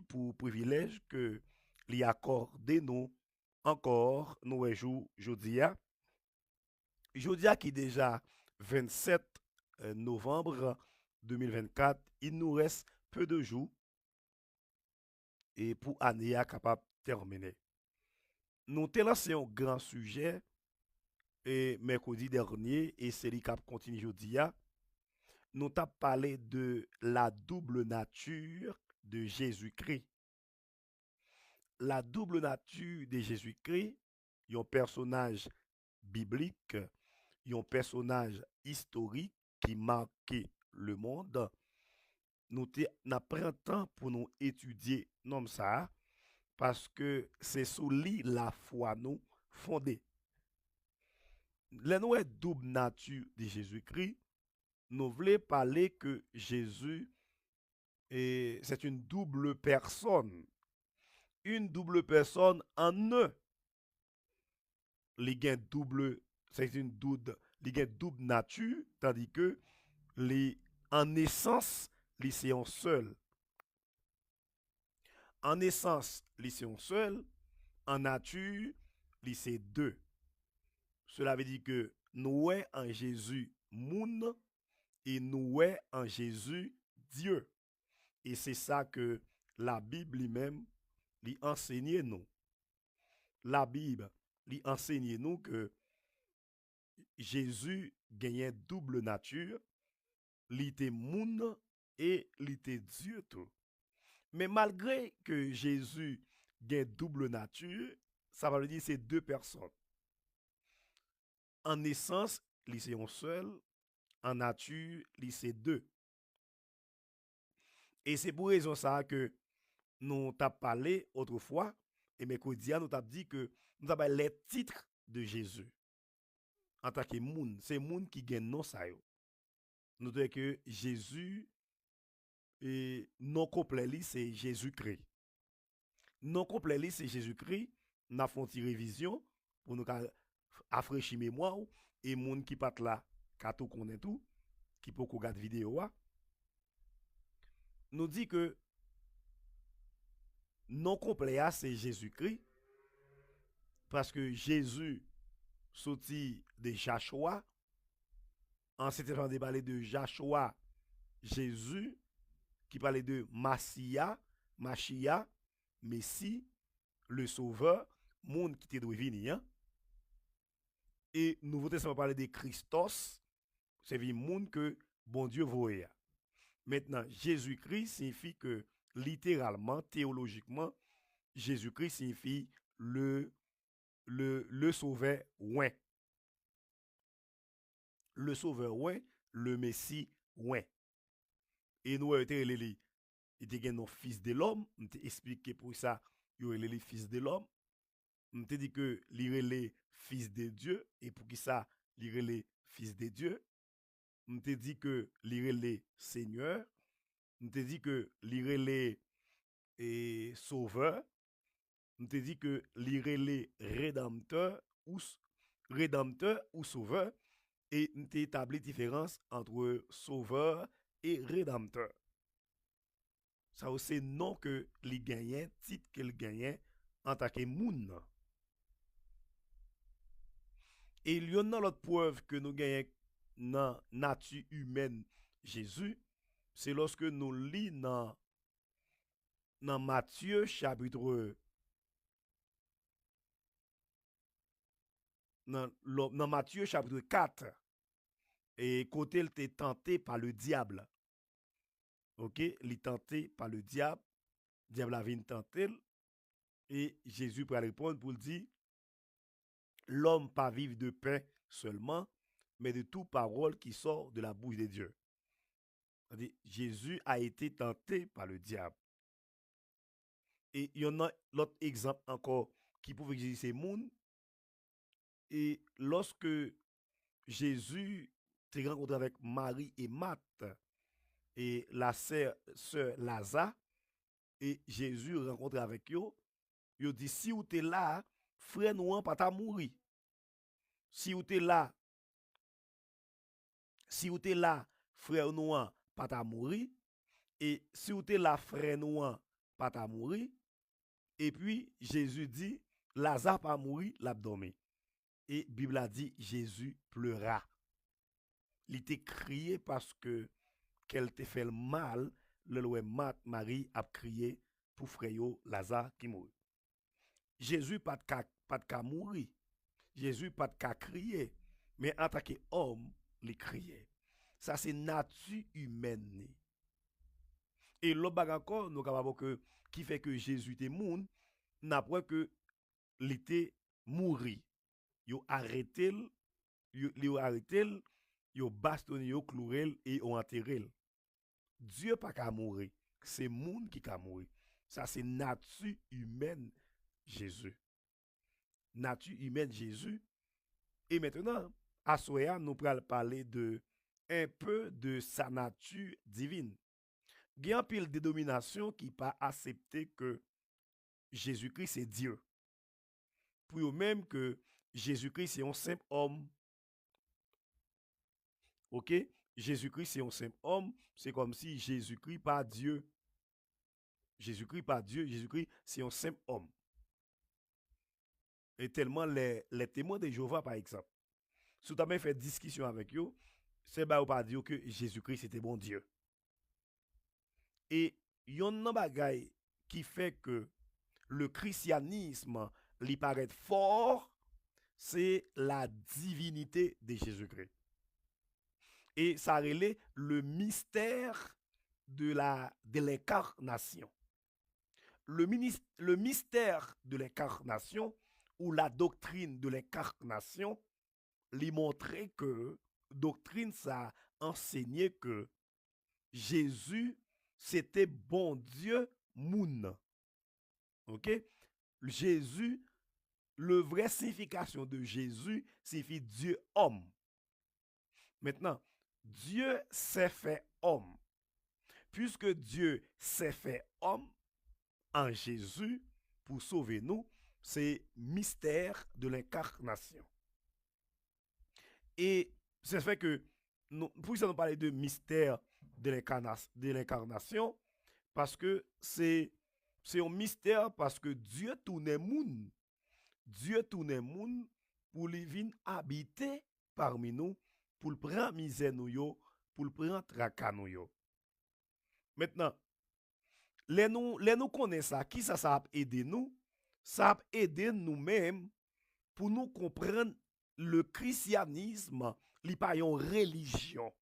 pour privilège que lui accordé nous encore nous jour jodia. Jodia qui déjà 27 novembre 2024, il nous reste peu de jours et pour année à capable terminer. Nous avons lancé un grand sujet et mercredi dernier et c'est lui qui continue aujourd'hui. Nous avons parlé de la double nature de Jésus-Christ. La double nature de Jésus-Christ, un personnage biblique, un personnage historique qui marquait le monde. Nous avons temps pour nous étudier non ça parce que c'est sous lui la foi nous fondée. La nouvelle double nature de Jésus-Christ, nous voulons parler que Jésus c'est une double personne. Une double personne en un. Les double, c'est une double nature, tandis que les, en essence, les c'est un seul. En essence, les c'est un seul. En nature, les c'est deux. Cela veut dire que nous est en Jésus moun et nous est en Jésus Dieu. Et c'est ça que la Bible lui-même lui enseigne nous. La Bible lui enseigne nous que Jésus gagnait double nature, il était moun et il était Dieu tout. Mais malgré que Jésus gagne double nature, ça veut dire que c'est deux personnes. En essence, il c'est un seul, en nature, il c'est deux. Et c'est pour raison ça que nous t'avons parlé autrefois, et mercredi, nous t'avons dit que nous avons les titres de Jésus en tant que moun. C'est moun qui gagne non ça. Nous disons que Jésus, et non complet, c'est Jésus-Christ. Non complet, c'est Jésus-Christ. Nous avons fait une révision pour nous rafraîchir mémoire et moun qui pat là, qui tout connaît tout, qui peut regarder vidéo, nous dit que non complet, c'est Jésus-Christ parce que Jésus sorti de Joshua. En c'était parlé de Joshua, Jésus, qui parlait de Massia, Messie, le Sauveur, monde qui était devenu. Hein? Et Nouveau Testament parlait de Christos, c'est le monde que bon Dieu voyait. Maintenant, Jésus-Christ signifie que littéralement, théologiquement, Jésus-Christ signifie le Sauveur ouin. Le Sauveur ouin, le Messie ouin. Et nous avons été les il était un fils de l'homme, on t'a expliqué pour ça, il est les fils de l'homme. On t'a dit que il est les fils de Dieu et pour qui ça, il est les fils de Dieu. On t'a dit que il est les seigneurs. On t'a dit que il est les sauveurs. On t'a dit que il est les rédempteurs ou sauveurs et on t'a établi différence entre sauveur et rédempteur. Ça c'est non que les gagnants, titre que les gagnants en tant que moun. Et il y a une autre preuve que nous gagnons dans la nature humaine Jésus, c'est lorsque nous lisons dans Matthieu chapitre dans Matthieu chapitre 4 et côté il était tenté par le diable. OK, il est tenté par le diable a venu tenter et Jésus pour répondre pour dire l'homme pas vivre de pain seulement, mais de toute parole qui sort de la bouche de Dieu. Jésus a été tenté par le diable. Et il y en a l'autre exemple encore qui pouvait exister ces monde. Et lorsque Jésus s'est rencontré avec Marie et Marthe et la sœur Lazare, et Jésus rencontré avec eux, il dit si vous êtes là, frère nous pas ta mourir. Si vous êtes là, frère nous pas ta mourir. Et si vous êtes là, frère nous pas ta mourir. Et puis, Jésus dit, Lazare pas mourir, l'a dormi. Et Bible a dit, Jésus pleura. Il était crié parce que qu'elle te fait le mal, le loi Marie a crié pour frère Lazare qui mourit. Jésus pas de cas mourir. Jésus pas de cas crier. Mais en tant qu'homme, il criait. Ça, c'est nature humaine. Et l'autre bagage encore, nous avons que qui fait que Jésus était moun, n'a pas que il était mouri. Yo arrêté, yo arrêté, yo bastonné, yo cloué et yo enterré. Dieu pas qu'à mourir, c'est moun qui qu'à mourir. Ça c'est nature humaine Jésus. Nature humaine Jésus. Et maintenant, à Soya, nous allons parler de un peu de sa nature divine. Il y a un pile de dénomination qui pas accepté que Jésus-Christ c'est Dieu. Pour eux même que Jésus-Christ c'est un simple homme. OK? Jésus-Christ c'est un simple homme, c'est comme si Jésus-Christ pas Dieu. Jésus-Christ pas Dieu, Jésus-Christ c'est un simple homme. Et tellement les témoins de Jéhovah par exemple. Si tu as même fait discussion avec eux, c'est pas dire que Jésus-Christ c'était bon Dieu. Et il y a un bagay qui fait que le christianisme lui paraît fort, c'est la divinité de Jésus-Christ. Et ça relève le mystère de l'incarnation. Le mystère de l'incarnation ou la doctrine de l'incarnation lui montrait que doctrine ça enseignait que Jésus c'était bon Dieu moun. OK? Jésus, le vrai signification de Jésus signifie Dieu homme. Maintenant, Dieu s'est fait homme. Puisque Dieu s'est fait homme en Jésus pour sauver nous, c'est mystère de l'incarnation. Et c'est fait que pour ça nous parler de mystère de l'incarnation parce que c'est un mystère parce que Dieu tourne moun. Dieu tourne moun pour lui venir habiter parmi nous, pour le prendre misère nous yo, pour le prendre tracas nous yo. Maintenant, les nous connaissons ça, qui ça a aidé nous? Ça a aidé nous-mêmes pour nous comprendre le christianisme, n'est pas une religion,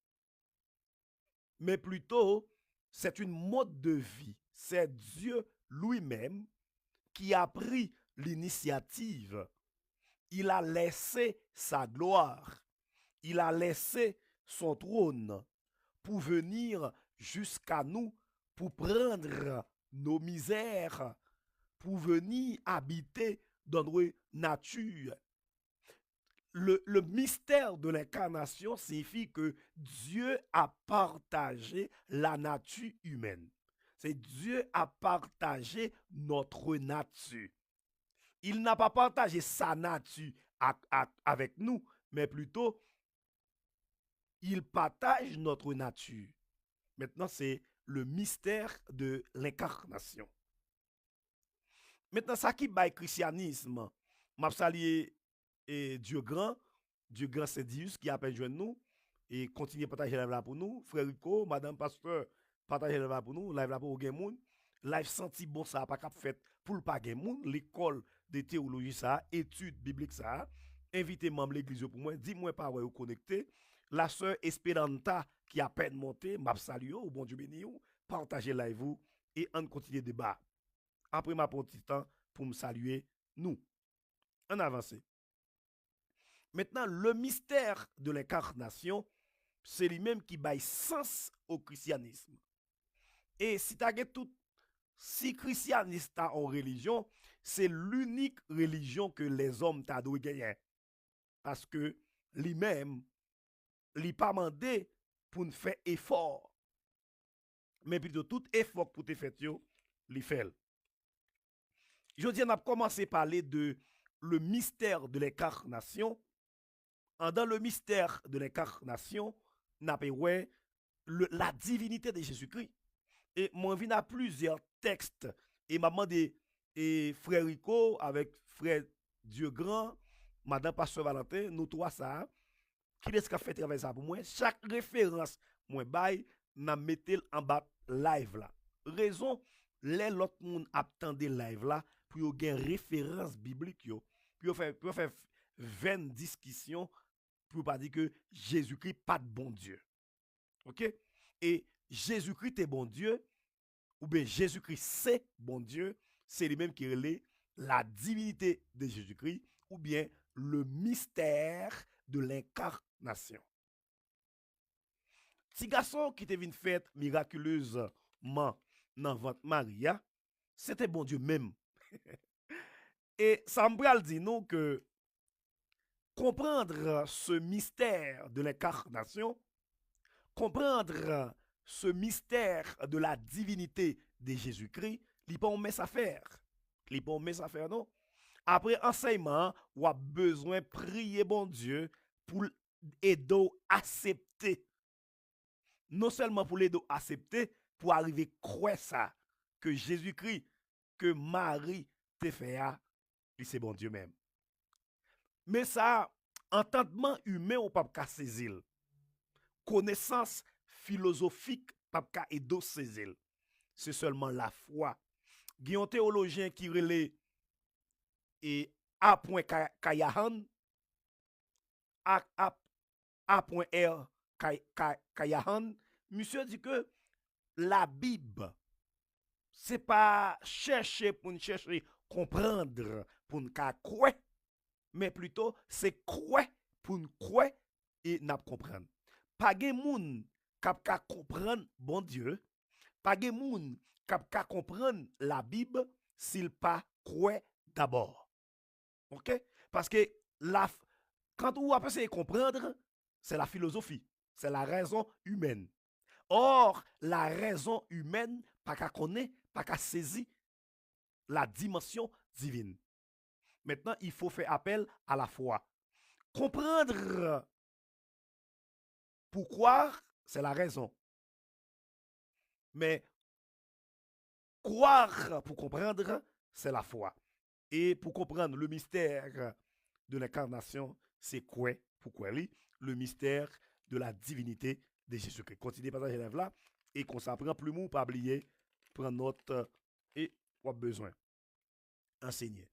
mais plutôt c'est une mode de vie. C'est Dieu lui-même qui a pris l'initiative. Il a laissé sa gloire, il a laissé son trône pour venir jusqu'à nous, pour prendre nos misères, pour venir habiter dans notre nature. Le mystère de l'incarnation signifie que Dieu a partagé la nature humaine. C'est Dieu a partagé notre nature. Il n'a pas partagé sa nature avec nous, mais plutôt, il partage notre nature. Maintenant, c'est le mystère de l'incarnation. Maintenant, ça qui baille christianisme, m'a salué Dieu grand Saint-Dius qui appelle joindre nous et continue à partager la pour nous. Frère Rico, Madame Pasteur, partagez la pour nous. Live là pour gen moun. Live senti bon ça pas cap fait pour pas gen moun. L'école de théologie ça, étude biblique ça. Invitez membre l'église pour moi. Dis-moi pas où connecté. La sœur Esperanta qui a peine monté, m'a salué au bon Dieu béni ou. Partagez live vous et on continue le débat. Après ma petit temps pour me saluer nous. En avancé. Maintenant, le mystère de l'incarnation, c'est lui-même qui baille sens au christianisme. Et si tu as tout, si christianisme en religion, c'est l'unique religion que les hommes t'a dû gagner. Parce que lui-même, il pas demandé pour nous faire effort. Mais plutôt tout effort pour te faire, il fait. Je dis, on a commencé à parler de le mystère de l'incarnation. Dans le mystère de l'incarnation, on a la divinité de Jésus-Christ. Et moi, je viens à plusieurs textes Et m'a demandé, et frère Rico avec frère Dieu Grand, madame Pasteur Valentin, nous trois ça, qui est-ce qui a fait travail ça pour moi? Chaque référence, moi, bail, n'a metté en bas live là. Raison, les l'autre monde attendait live là, pour yon gen référence biblique yo, pour faire 20 discussions, pour pas dire que Jésus-Christ pas de bon Dieu. OK? Et Jésus-Christ est bon Dieu, ou bien Jésus-Christ c'est bon Dieu, c'est lui-même qui relève la divinité de Jésus-Christ, ou bien le mystère de l'incarnation. Ti garçon qui te vin fait miraculeusement dans votre Maria, c'était bon Dieu même. Et ça me dit nous que comprendre ce mystère de l'incarnation, comprendre ce mystère de la divinité de Jésus-Christ, il pas met à faire. Il pas met à faire non. Après enseignement, ou a besoin prier bon Dieu pour aider à accepter. Non seulement pour l'aider à accepter, pour arriver à croire ça, que Jésus-Christ, que Marie te fait, c'est bon Dieu même. Mais ça, entendement humain ou pas saisir. Connaissance philosophique pas aider saisir. C'est seulement la foi. Il y a un théologien qui relève et A.Kayahan, A.R. Kayahan, monsieur dit que la Bible, c'est pas chercher pour nous chercher comprendre pour nous croire, mais plutôt c'est croire pour nous croire et nous comprendre. Pas de moun k'ap ka comprendre bon Dieu, pas de moun k'ap ka comprendre la Bible s'il pas croit d'abord. OK? Parce que quand on va essayer de comprendre, c'est la philosophie, c'est la raison humaine. Or, la raison humaine, pas qu'à connaître, pas qu'à saisir la dimension divine. Maintenant, il faut faire appel à la foi. Comprendre pourquoi, c'est la raison. Mais croire pour comprendre, c'est la foi. Et pour comprendre le mystère de l'incarnation, c'est quoi? Pourquoi le mystère de la divinité de Jésus-Christ. Continuez par la là et qu'on s'apprend plus mou, pas oublier, prendre note et pas besoin. Enseigner.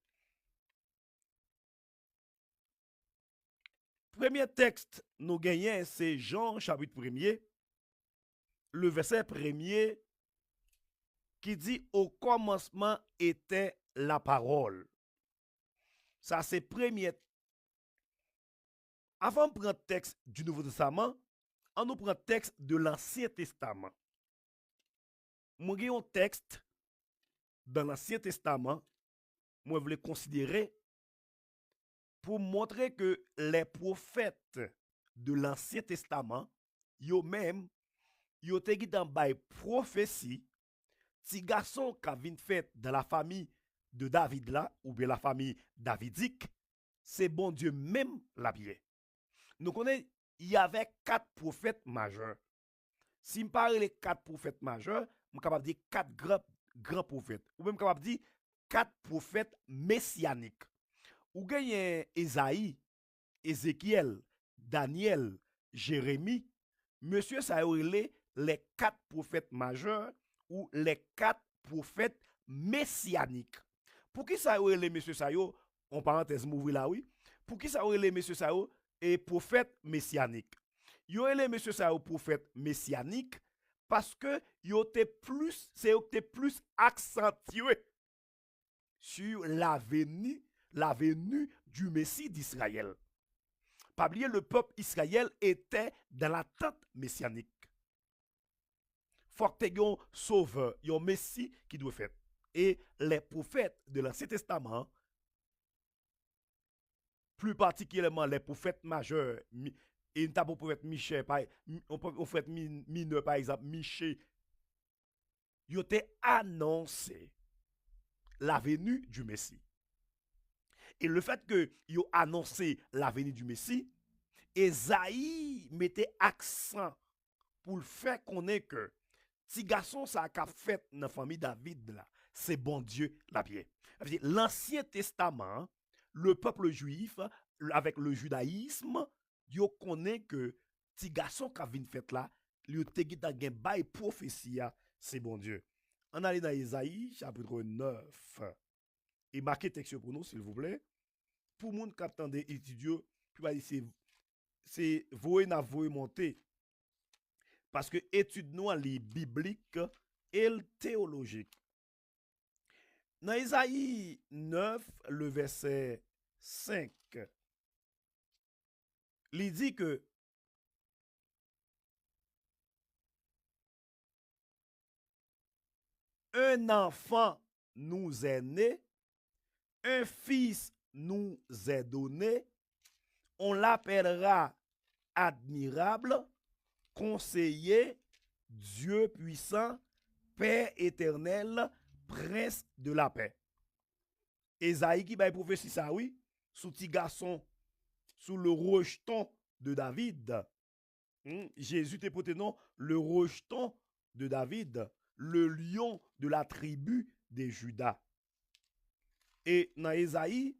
Premier texte nous gagnons, c'est Jean chapitre 1er, le verset 1er qui dit au commencement était la parole. Ça c'est premier. Avant de prendre le texte du Nouveau Testament, on nous prend le texte de l'Ancien Testament. Moi j'ai un texte dans l'Ancien Testament, moi je voulais considérer pour montrer que les prophètes de l'Ancien Testament, yo même, yo te qui dans bay prophétie, si garçon qui vient fait dans la famille de David là, ou bien la famille davidique, c'est bon Dieu même la bien. Nous connaissons, il y avait 4 prophètes majeurs. Si je parle les 4 prophètes majeurs, je suis capable de dire 4 grands prophètes. Ou même capable de dire 4 prophètes messianiques. Ou gagne Esaïe, Ézéchiel, Daniel, Jérémie, monsieur ça a les 4 prophètes majeurs ou les 4 prophètes messianiques. Pour qui ça a les monsieur ça yo, en parenthèse m'ouvrir là oui, pour qui ça a les monsieur ça yo et prophète messianique. Yo les monsieur ça yo prophète messianique parce que yo te plus accentué sur la venue du Messie d'Israël. Pas oublier, le peuple Israël était dans l'attente messianique. Faut que tu aies un sauveur, un Messie qui doit faire. Et les prophètes de l'Ancien Testament, plus particulièrement les prophètes majeurs, et un prophète Michel, un prophète mineur par exemple, Michel, ils ont annoncé la venue du Messie. Et le fait que ils ont annoncé la venue du Messie, Esaïe mettait accent pour le faire qu'on est que si garçon ça a fait dans la famille David là, c'est bon Dieu la pierre. L'Ancien Testament, le peuple juif, avec le judaïsme, yo connaît que petit garçon qui vient fait là, lui te gita gen bay prophétie, c'est bon Dieu. On allait dans Isaïe chapitre 9. Et marquez texte pour nous s'il vous plaît. Pour moun qui attendait étudier, puis c'est voyer na voyer monter parce que étude nous les biblique et théologique. Dans Isaïe 9, le verset 5, il dit que un enfant nous est né, un fils nous est donné, on l'appellera admirable, conseiller, Dieu puissant, Père éternel, prince de la paix. Esaïe qui va prophétie ça, oui, sous petit garçon, sous le rejeton de David. Jésus te porté non, le rejeton de David, le lion de la tribu de Judas. Et dans Esaïe,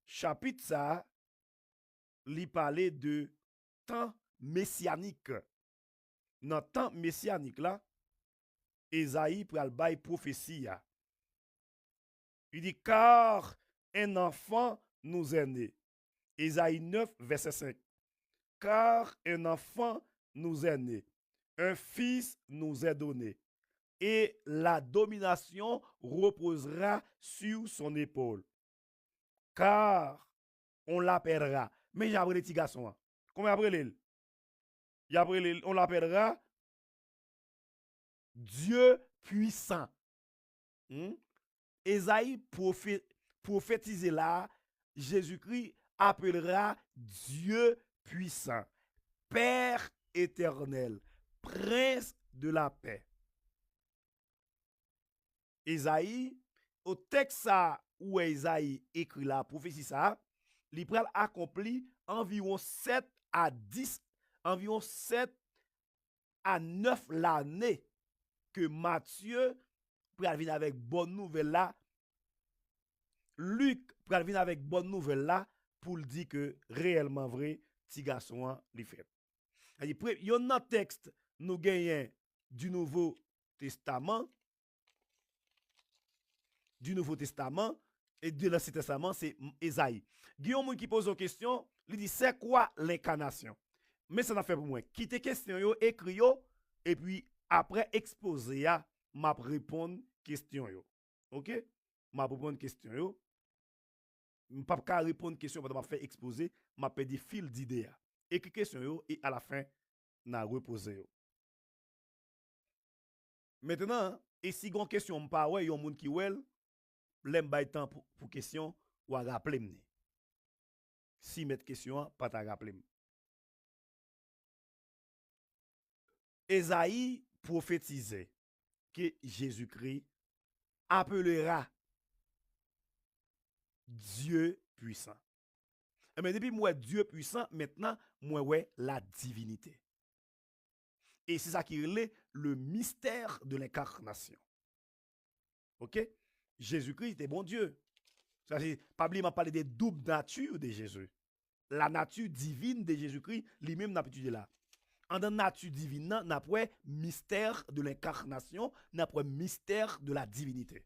chapitre ça, il parlait de temps messianique. Dans le temps messianique là, Esaïe pral bay prophétie. Il dit car un enfant nous est né. Esaïe 9 verset 5. Car un enfant nous est né, un fils nous est donné, et la domination reposera sur son épaule. Car on l'appellera. Mais j'appelle les petits garçons. Comment appelle on l'appellera Dieu puissant. Esaïe prophétisé là, Jésus-Christ appellera Dieu puissant, Père éternel, Prince de la paix. Esaïe, au texte où Esaïe écrit la prophétie ça, il pral accompli environ 7 à 10, environ 7 à 9 l'année que Matthieu pral venir avec bonne nouvelle là. Luc pral venir avec bonne nouvelle là pour le dire que réellement vrai, petit garçon li fait. Il y a un texte nous gagnons du Nouveau Testament et de l'Ancien Testament, c'est Esaïe. Guillaume qui pose une question, il dit c'est quoi l'incarnation? Mais ça n'a fait pour moi. Quittez question yo, écrit yo, et puis après exposer ya, m'a répondre question yo. OK? M'a répondre question yo. M'pa pas répondre question parce que m'a fait exposer, m'a perdu fil d'idée. Écrit question yo et à la fin n'a reposé yo. Maintenant, et si gon question m'pa ouais, yon moun ki wel, l'aime bay temps pour question ou à rappeler m'ne. Si mettre question pas ta rappeler. Esaïe prophétisait que Jésus-Christ appellera Dieu puissant. Mais depuis moi Dieu puissant, maintenant moi ouais la divinité. Et c'est ça qui est le mystère de l'incarnation. OK? Jésus-Christ était bon Dieu. Ça c'est Pabli m'a parlé des doubles natures de Jésus. La nature divine de Jésus-Christ, lui-même n'a pas étudié là. En dans nature divine, n'a pas mystère de l'incarnation, n'a pas mystère de la divinité.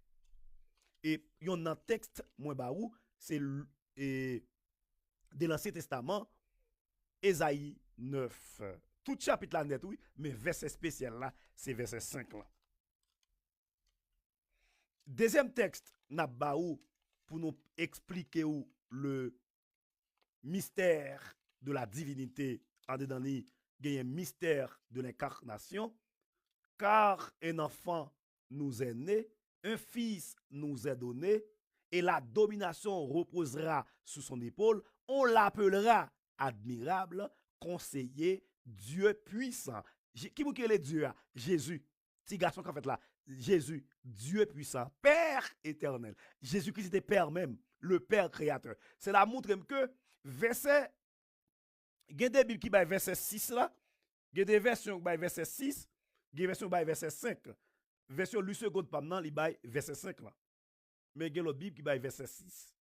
Et il y a un texte moins baou, c'est de l'Ancien Testament, Esaïe 9. Tout chapitre là net, oui, mais verset spécial là, c'est verset 5 là. Deuxième texte, n'a baou pour nous expliquer où le mystère de la divinité en dedans li, il y a un mystère de l'incarnation, car un enfant nous est né, un fils nous est donné, et la domination reposera sous son épaule, on l'appellera admirable, conseiller, Dieu puissant. Qui vous est Dieu? Jésus. Petit garçon qu'en fait là, Jésus, Dieu puissant, Père éternel. Jésus-Christ était Père même, le Père créateur. C'est la montre que verset, il y a des Bibles qui verset 6 là, il y a des versions qui verset 6, il y a des versions qui verset 5. version lui seconde pas nan, li bay verset 5 là. Mais il y a l'autre Bible qui bay verset 6.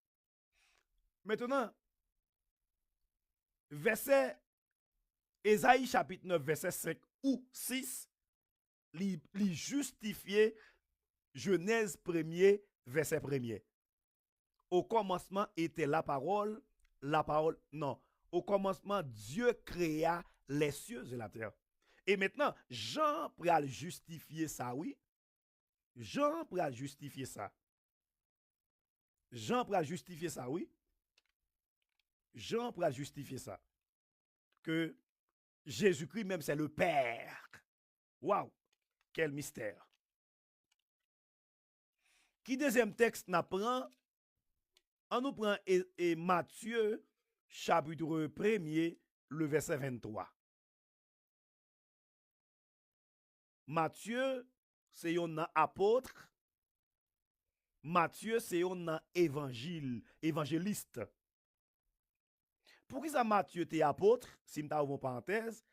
Maintenant, verset Ésaïe chapitre 9 verset 5 ou 6, li justifié Genèse 1er verset 1er. Au commencement était la parole, non. Au commencement, Dieu créa les cieux et la terre. Et maintenant, Jean pourrait justifier ça, oui. Jean pourrait justifier ça. Jean pourrait justifier ça, oui. Jean pourrait justifier ça. Que Jésus-Christ même, c'est le Père. Waouh, quel mystère. Qui deuxième texte n'apprend? On nous prend et Matthieu, chapitre 1er, le verset 23. Matthieu, c'est un apôtre. Matthieu, c'est un évangéliste. Pourquoi ça Matthieu était apôtre, si je ouvre parenthèse?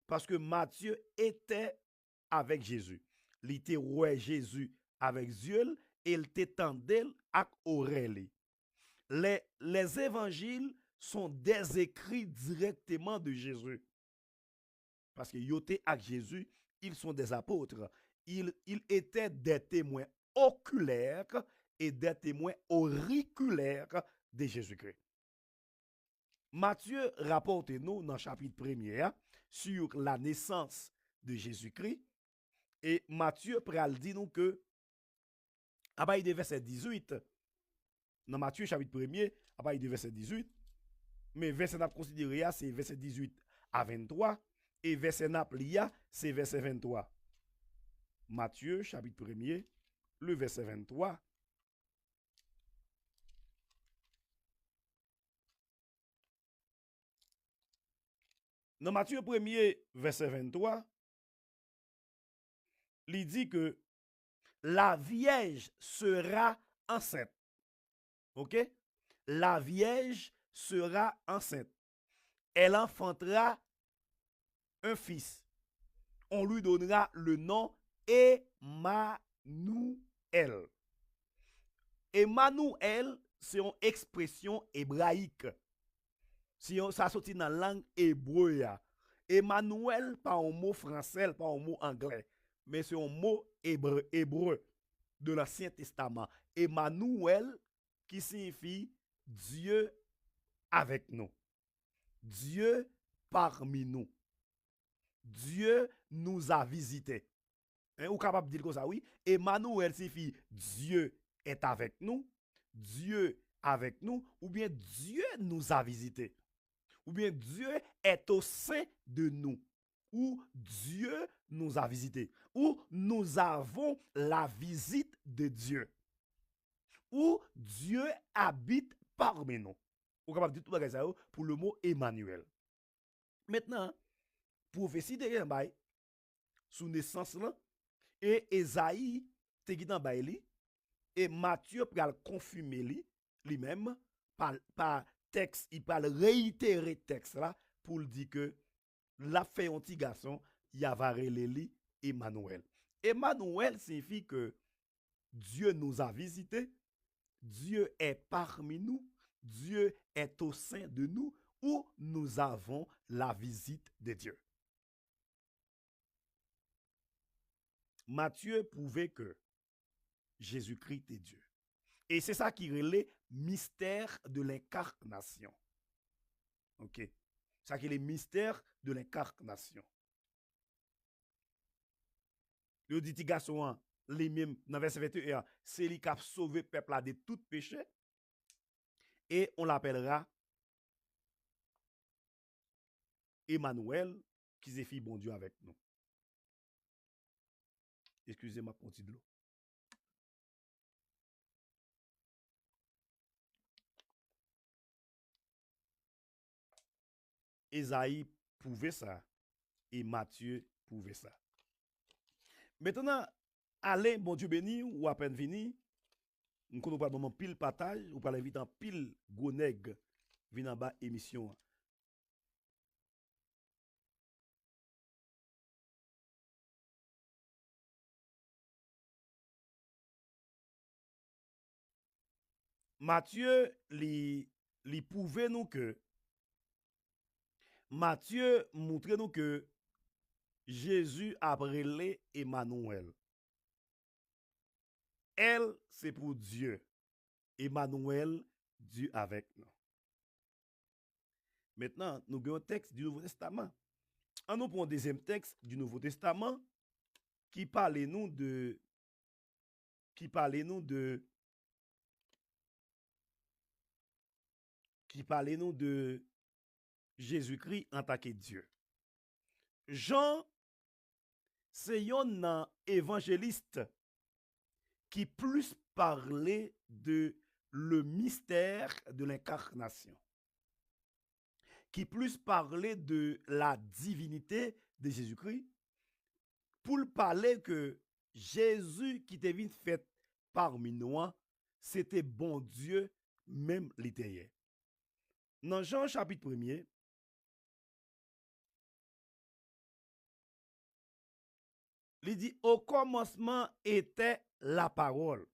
Parce que Matthieu était avec Jésus. Il était roi Jésus avec Dieu et il était tendel avec Aurélie. Les évangiles sont des écrits directement de Jésus. Parce que yoté avec Jésus, ils sont des apôtres. Ils étaient des témoins oculaires et des témoins auriculaires de Jésus-Christ. Matthieu rapporte nous dans le chapitre 1er sur la naissance de Jésus-Christ. Et Matthieu pral dit nous que, à partir de verset 18, dans Matthieu chapitre 1er, à partir de verset 18, mais verset n'a considéré c'est verset 18 à 23, et verset n'a lia c'est verset 23. Matthieu chapitre 1er, le verset 23. Dans Matthieu 1er, verset 23, il dit que la Vierge sera enceinte. OK? La Vierge sera enceinte. Elle enfantera un fils. On lui donnera le nom Emmanuel. Emmanuel, c'est une expression hébraïque. Si ça sortit dans la langue hébreu. Emmanuel, pas un mot français, pas un mot anglais, mais c'est un mot hébreu de l'Ancien Testament. Emmanuel, qui signifie Dieu avec nous. Dieu parmi nous. Dieu nous a visités. Ou capable de dire comme ça, oui. Emmanuel signifie Dieu est avec nous, Dieu avec nous, ou bien Dieu nous a visités. Ou bien Dieu est au sein de nous. Ou Dieu nous a visités. Ou nous avons la visite de Dieu. Ou Dieu habite parmi nous. Ou capable de dire tout ça pour le mot Emmanuel. Maintenant, prophétie de Yambay, sous naissance là, et Esaïe te dit dans baili, et Matthieu pral confirmer lui-même par texte, il parle réitérer texte là pour dire que la fait un petit garçon, il y a vareleli Emmanuel. Emmanuel signifie que Dieu nous a visités, Dieu est parmi nous, Dieu est au sein de nous, où nous avons la visite de Dieu. Matthieu prouvait que Jésus-Christ est Dieu. Et c'est ça qui relève mystère de l'incarnation. OK? Ça qui est le mystère de l'incarnation. Le dit garçon les mêmes dans verset 21, c'est lui qui a sauvé le peuple de tout péché et on l'appellera Emmanuel qui signifie bon Dieu avec nous. Excusez-moi pour de l'eau. Esaïe prouvait ça et Matthieu prouvait ça. Maintenant, allez, bon Dieu béni, ou à peine vini, nous connaissons pas moment pile partage, ou pas l'inviter en pile goneg, vin en bas émission. Matthieu li prouve nous que Matthieu montre nous que Jésus a brûlé Emmanuel. Elle, c'est pour Dieu. Emmanuel, Dieu avec nous. Maintenant, nous avons un texte du Nouveau Testament. On nous prend un deuxième texte du Nouveau Testament qui parle nous de Jésus-Christ en tant que Dieu. Jean, c'est un évangéliste qui plus parlait de le mystère de l'incarnation, qui plus parlait de la divinité de Jésus-Christ, pour parler que Jésus qui était venu fait parmi nous, c'était bon Dieu, même littéraire. Dans Jean chapitre 1er, il dit, au commencement était la parole.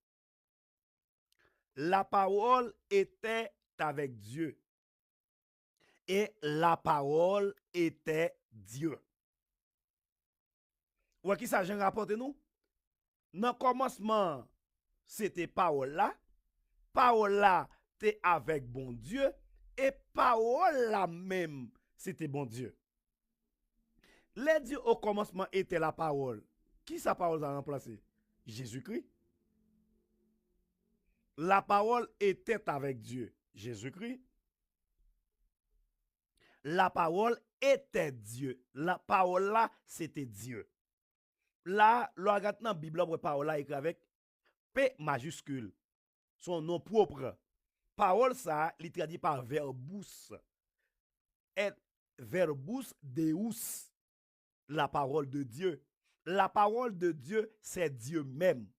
La parole était avec Dieu. Et la parole était Dieu. Ou qui ça, Jean rapporte nous? Dans le commencement, c'était parole là. Parole là, t'es avec bon Dieu. Et parole là même, c'était bon Dieu. Les dieux au commencement était la parole. Qui sa parole a remplacé? Jésus-Christ. La parole était avec Dieu. Jésus-Christ. La parole était Dieu. La parole là, c'était Dieu. Là, le regarde dans la Bible, la parole là écrit avec P majuscule. Son nom propre. Parole ça, il traduit par verbus. Et verbus deus. La parole de Dieu. La parole de Dieu, c'est Dieu même.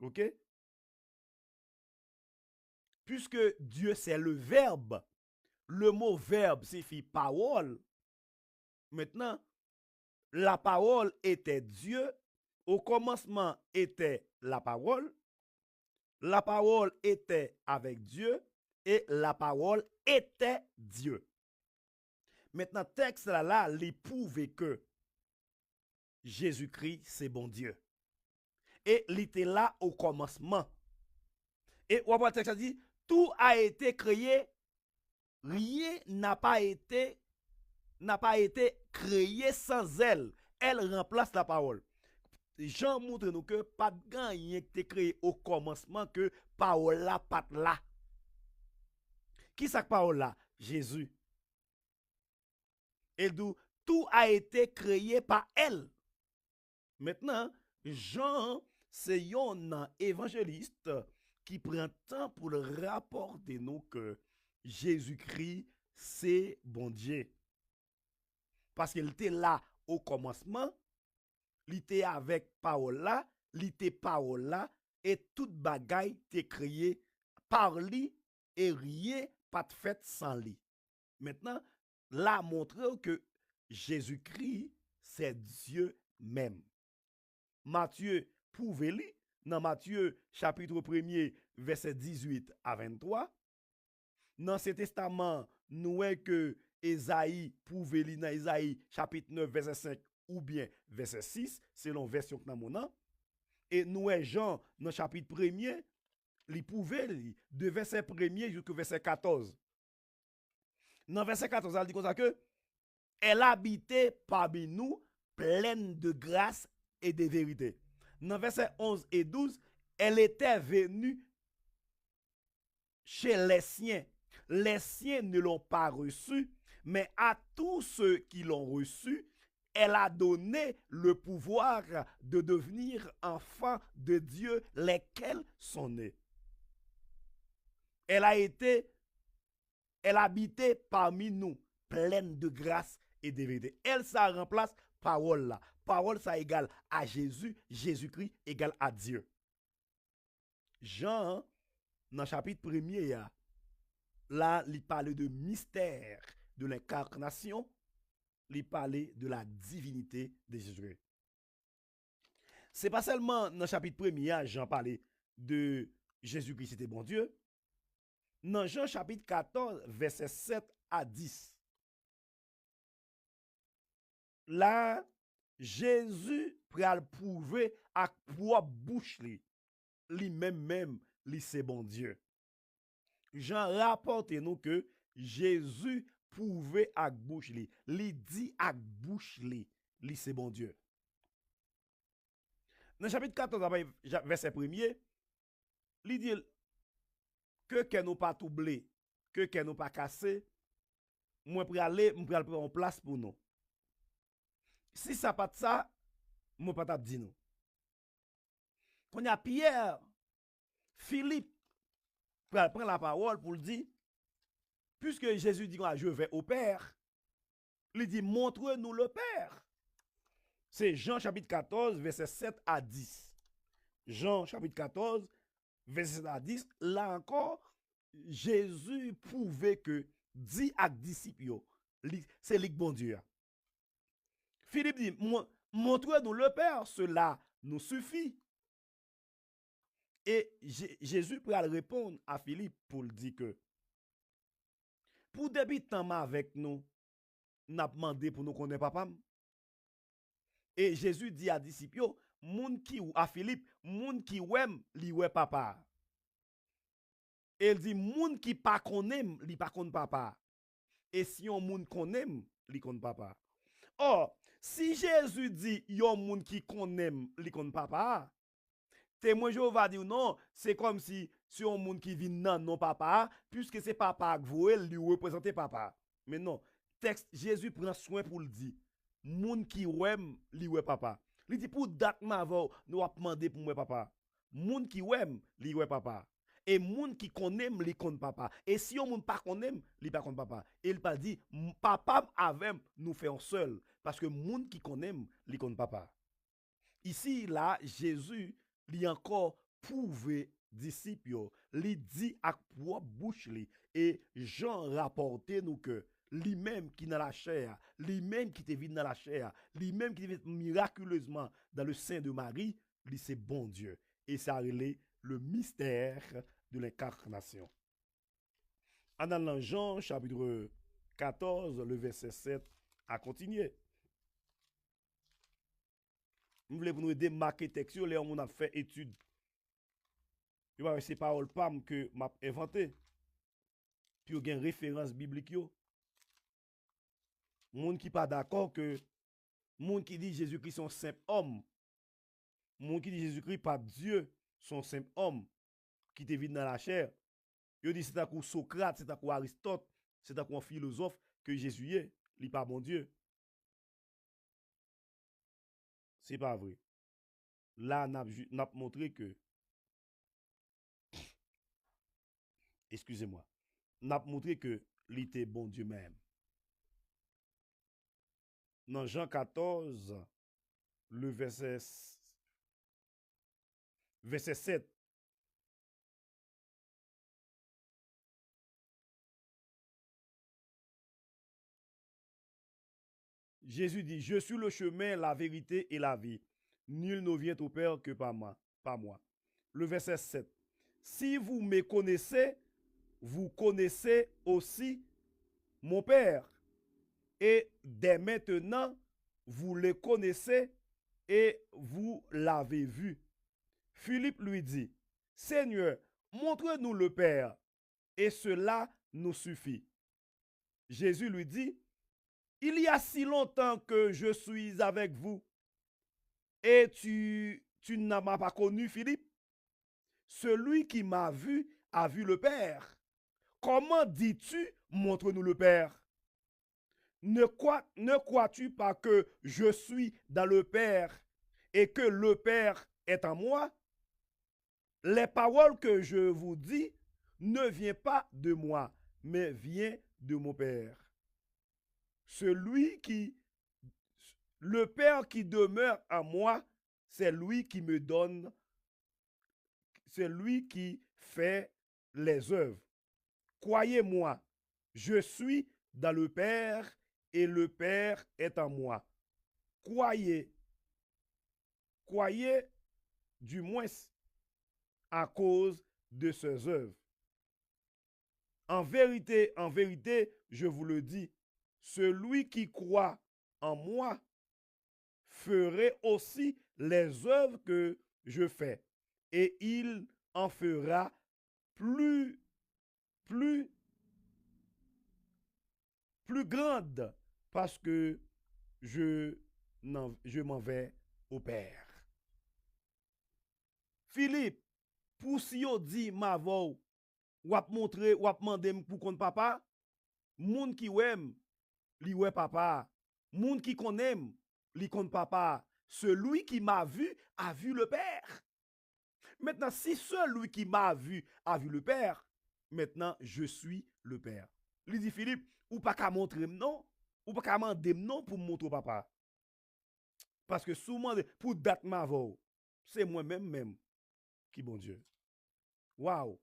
OK? Puisque Dieu, c'est le verbe. Le mot verbe signifie parole. Maintenant, la parole était Dieu. Au commencement était la parole. La parole était avec Dieu. Et la parole était Dieu. Maintenant, texte là, il prouve que Jésus-Christ, c'est bon Dieu. Et il était là au commencement. Et on voit le texte dit, tout a été créé, rien n'a pas été créé sans elle. Elle remplace la parole. Jean montre nous que pas de rien qui créé au commencement que parole là pas là. Qui ça parole là? Jésus. Et d'où tout a été créé par elle. Maintenant, Jean, c'est un évangéliste qui prend temps pour le rapporter nous que Jésus-Christ, c'est bon Dieu. Parce qu'il était là au commencement, il était avec parole là, il était parole là, et toute bagaille était créée par lui, et rien pas de fait sans lui. Maintenant, là, montre que Jésus-Christ, c'est Dieu même. Matthieu prouve-le dans Matthieu chapitre 1er, verset 18 à 23. Dans ce testament, nous voyons que Esaïe prouve-le dans Esaïe chapitre 9, verset 5 ou bien verset 6, selon version que nous avons. Et nous voyons Jean dans chapitre 1er, il prouve de verset 1er jusqu'au verset 14. Dans verset 14, elle dit comme ça que elle habitait parmi nous pleine de grâce et de vérité. Dans verset 11 et 12, elle était venue chez les siens. Les siens ne l'ont pas reçue, mais à tous ceux qui l'ont reçue, elle a donné le pouvoir de devenir enfants de Dieu, lesquels sont nés. Elle habitait parmi nous, pleine de grâce et de vérité. Elle, ça remplace parole là. Parole, ça égale à Jésus. Jésus-Christ égale à Dieu. Jean, dans le chapitre 1er, là, il parle de mystère de l'incarnation. Il parle de la divinité de Jésus. Ce n'est pas seulement dans le chapitre 1er, Jean parlait de Jésus-Christ était bon Dieu. Dans Jean chapitre 14, verset 7 à 10. Là, Jésus pral prouver à propre bouche lui-même, lui c'est bon Dieu. Jean rapporte nous que Jésus pouvait à bouche li dit à bouche lui c'est bon Dieu. Dans le chapitre 14, verset 1er, il dit que nous pas troublé, que nous pas cassé, moi pour aller, moi pour prendre place pour nous. Si ça pas de ça, moi pas t'a dit nous. Quand il y a Pierre, Philippe, pour prendre la parole pour le dire, puisque Jésus dit je vais au Père, il dit montre-nous le Père. C'est Jean chapitre 14, verset 7 à 10. Jean chapitre 14, verset 7 à 10. Là encore, Jésus prouvait que dit à disciples, c'est le bon Dieu. Philippe dit, montre-nous le Père, cela nous suffit. Et Jésus peut répondre à Philippe pour lui dire que pour depuis temps avec nous, n'a demandé pour nous connaître papa. Et Jésus dit à disciples, moun qui à Philippe, moun qui ouem li oué papa. Et il dit moun qui pas connaît, li pas connaît papa. Et si on moun connaît, li connaît papa. Or, si Jésus dit yon moun qui connaît, li connaît papa, témoin Jéhovah dit non, c'est comme si on moun qui vient nan non papa, puisque c'est papa que vous lui représentez papa. Mais non, texte Jésus prend soin pour le dire. Moun qui ouem li oué papa. Il dit pour date m'avou nous a demandé pour moi papa. Moun qui ouem li oué papa. Et moun qui connaît li connaît papa. Et si on moun pas connaît li pas connaît papa. Et il pas dit papa avec nous fait seul parce que moun qui connaît li connaît papa. Ici là Jésus li encore prouvé disciple li dit à propre bouche li et Jean rapporté nous que lui-même qui dans la chair, lui-même qui te vit dans la chair, lui-même qui te vit miraculeusement dans le sein de Marie, lui c'est bon Dieu. Et ça relève le mystère de l'incarnation. En allant Jean chapitre 14, le verset 7 à continuer. Nous voulons nous aider à marquer texte, là on a fait étude. Il va ces paroles pam que m'a inventé. Puis il y a une référence biblique. Moun qui pas d'accord que moun qui dit Jésus-Christ son simple homme. Moun qui dit Jésus-Christ pas Dieu, son simple homme qui te vit dans la chair. Yo dit c'est à coup Socrate, c'est à coup Aristote, c'est à coup un philosophe que Jésus est, il pas bon Dieu. C'est pas vrai. Là n'a montré que excusez-moi. N'a montré que il était bon Dieu même. Dans Jean 14, le verset 7. Jésus dit, je suis le chemin, la vérité et la vie. Nul ne vient au Père que par moi. Le verset 7. Si vous me connaissez, vous connaissez aussi mon Père. Et dès maintenant, vous le connaissez et vous l'avez vu. Philippe lui dit, Seigneur, montre-nous le Père, et cela nous suffit. Jésus lui dit, il y a si longtemps que je suis avec vous, et tu ne m'as pas connu, Philippe. Celui qui m'a vu a vu le Père. Comment dis-tu, montre-nous le Père? Ne crois-tu pas que je suis dans le Père et que le Père est en moi? Les paroles que je vous dis ne viennent pas de moi, mais viennent de mon Père. Le Père qui demeure en moi, c'est lui qui me donne, c'est lui qui fait les œuvres. Croyez-moi, je suis dans le Père et le Père est en moi. Croyez du moins à cause de ses œuvres. En vérité, je vous le dis, celui qui croit en moi ferait aussi les œuvres que je fais, et il en fera plus grande, parce que je m'en vais au Père. Philippe, pour si yo dit ma voix, ou ap montre, ou ap mande pour kon papa, moun qui wèm, li wè papa. Moun qui konem, li kon papa. Celui qui m'a vu a vu le Père. Maintenant, si celui qui m'a vu a vu le Père, maintenant je suis le Père. Li dit Philippe, ou pas qu'à montrer non, ou pas qu'à demander non pour me montrer papa. Parce que souvent, pour date ma voix, c'est moi-même qui bon Dieu. Waouh,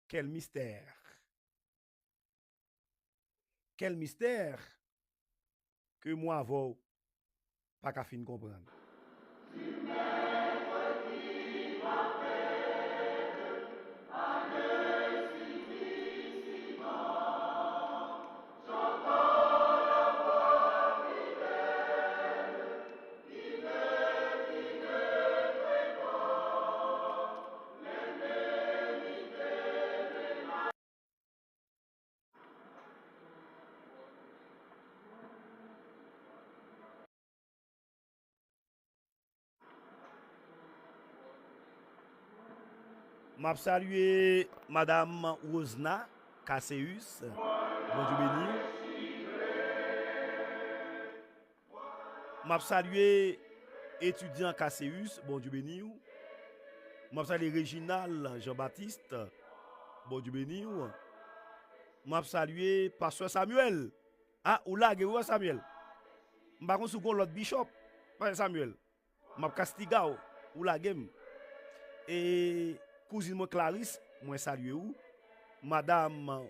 quel mystère. Quel mystère que moi avons pas qu'à fin comprendre. M'a salué Madame Rosna Caseus. Bon Dieu béni. M'a salué étudiant Caseus. Bon Dieu béni. M'a salué Réginal Jean-Baptiste. Bon Dieu béni. M'a salué Pasteur Samuel. Ah, ou là, Samuel. M'a kon sou kon l'autre bishop. Pasteur Samuel. M'a castiga ou la game. Et cousine moi Clarisse, moi salue ou. Madame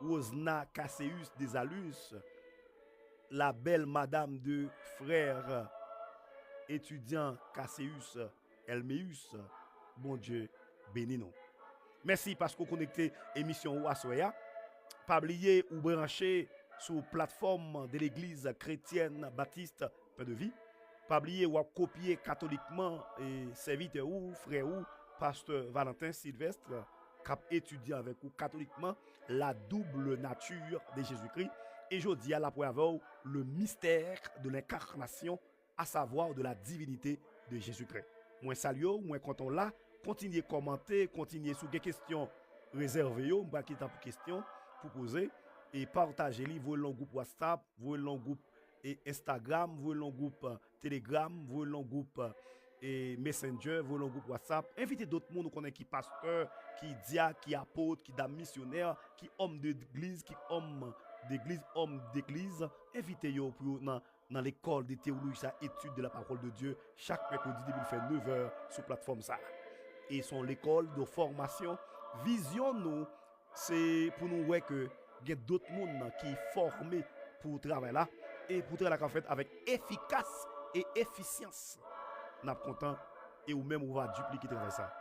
Rosna Caseus des Alus, la belle madame de frère étudiant Caseus Elmeus, bon Dieu, béni nous. Merci parce que vous connectez émission ou à Soya. Pas oublier ou brancher sur plateforme de l'église chrétienne baptiste Paix de Vie. Pas oublier ou copier catholiquement et serviteur ou frère ou pasteur Valentin Sylvestre cap étudier avec vous catholiquement la double nature de Jésus-Christ. Et je dis à la pour le mystère de l'incarnation, à savoir de la divinité de Jésus-Christ. Moi salue, moi content là, continuez commenter, continuez sur des questions réservées, on va quitter pour questions pour poser et partagez-les, vous le groupe WhatsApp, vous le groupe Instagram, vous le groupe Telegram, vous le groupe et Messenger, vous le groupe WhatsApp. Invitez d'autres monde qu'on qui pasteur, qui diacre, qui apôtre, qui dame missionnaire, qui homme d'église, qui homme d'église, homme d'église. Invitez-yo pour dans l'école de théologie, ça étude de la parole de Dieu chaque mercredi depuis fait 9h sur plateforme ça. Et son l'école de formation vision nous c'est pour nous voir que il y a d'autres monde qui formés pour travailler là et pour travailler en fait avec efficace et efficience. N'a content et ou même on va dupliquer travail ça.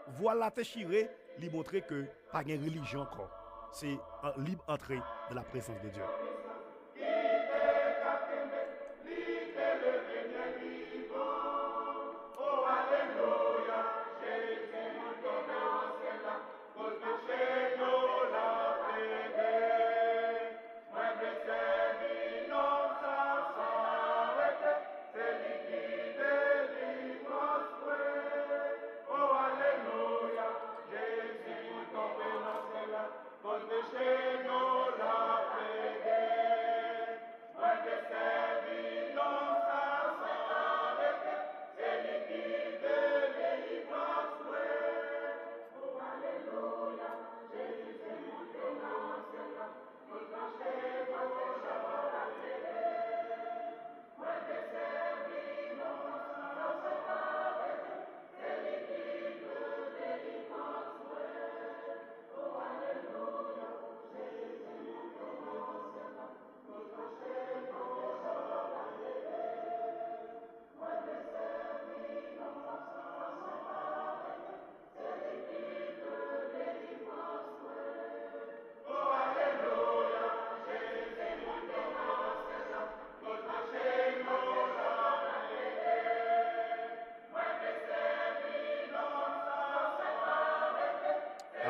Voilà Téchiré lui montrer que pas de religion encore. C'est une libre entrée de la présence de Dieu.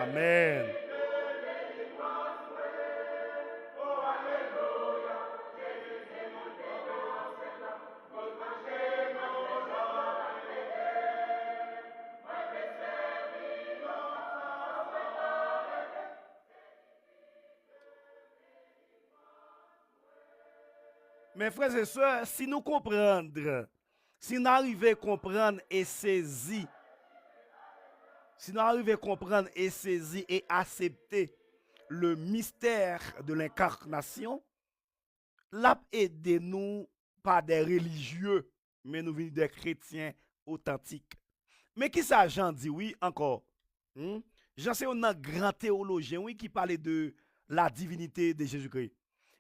Amen. Mes frères et sœurs, si nous comprenons, si nous arrivons à comprendre et saisir, si nous arrivons à comprendre et saisir et accepter le mystère de l'incarnation, l'a aidé nous pas des religieux, mais nous venons des chrétiens authentiques. Mais qui ça, Jean dit oui encore? Jean, c'est un grand théologien, oui, qui parlait de la divinité de Jésus-Christ.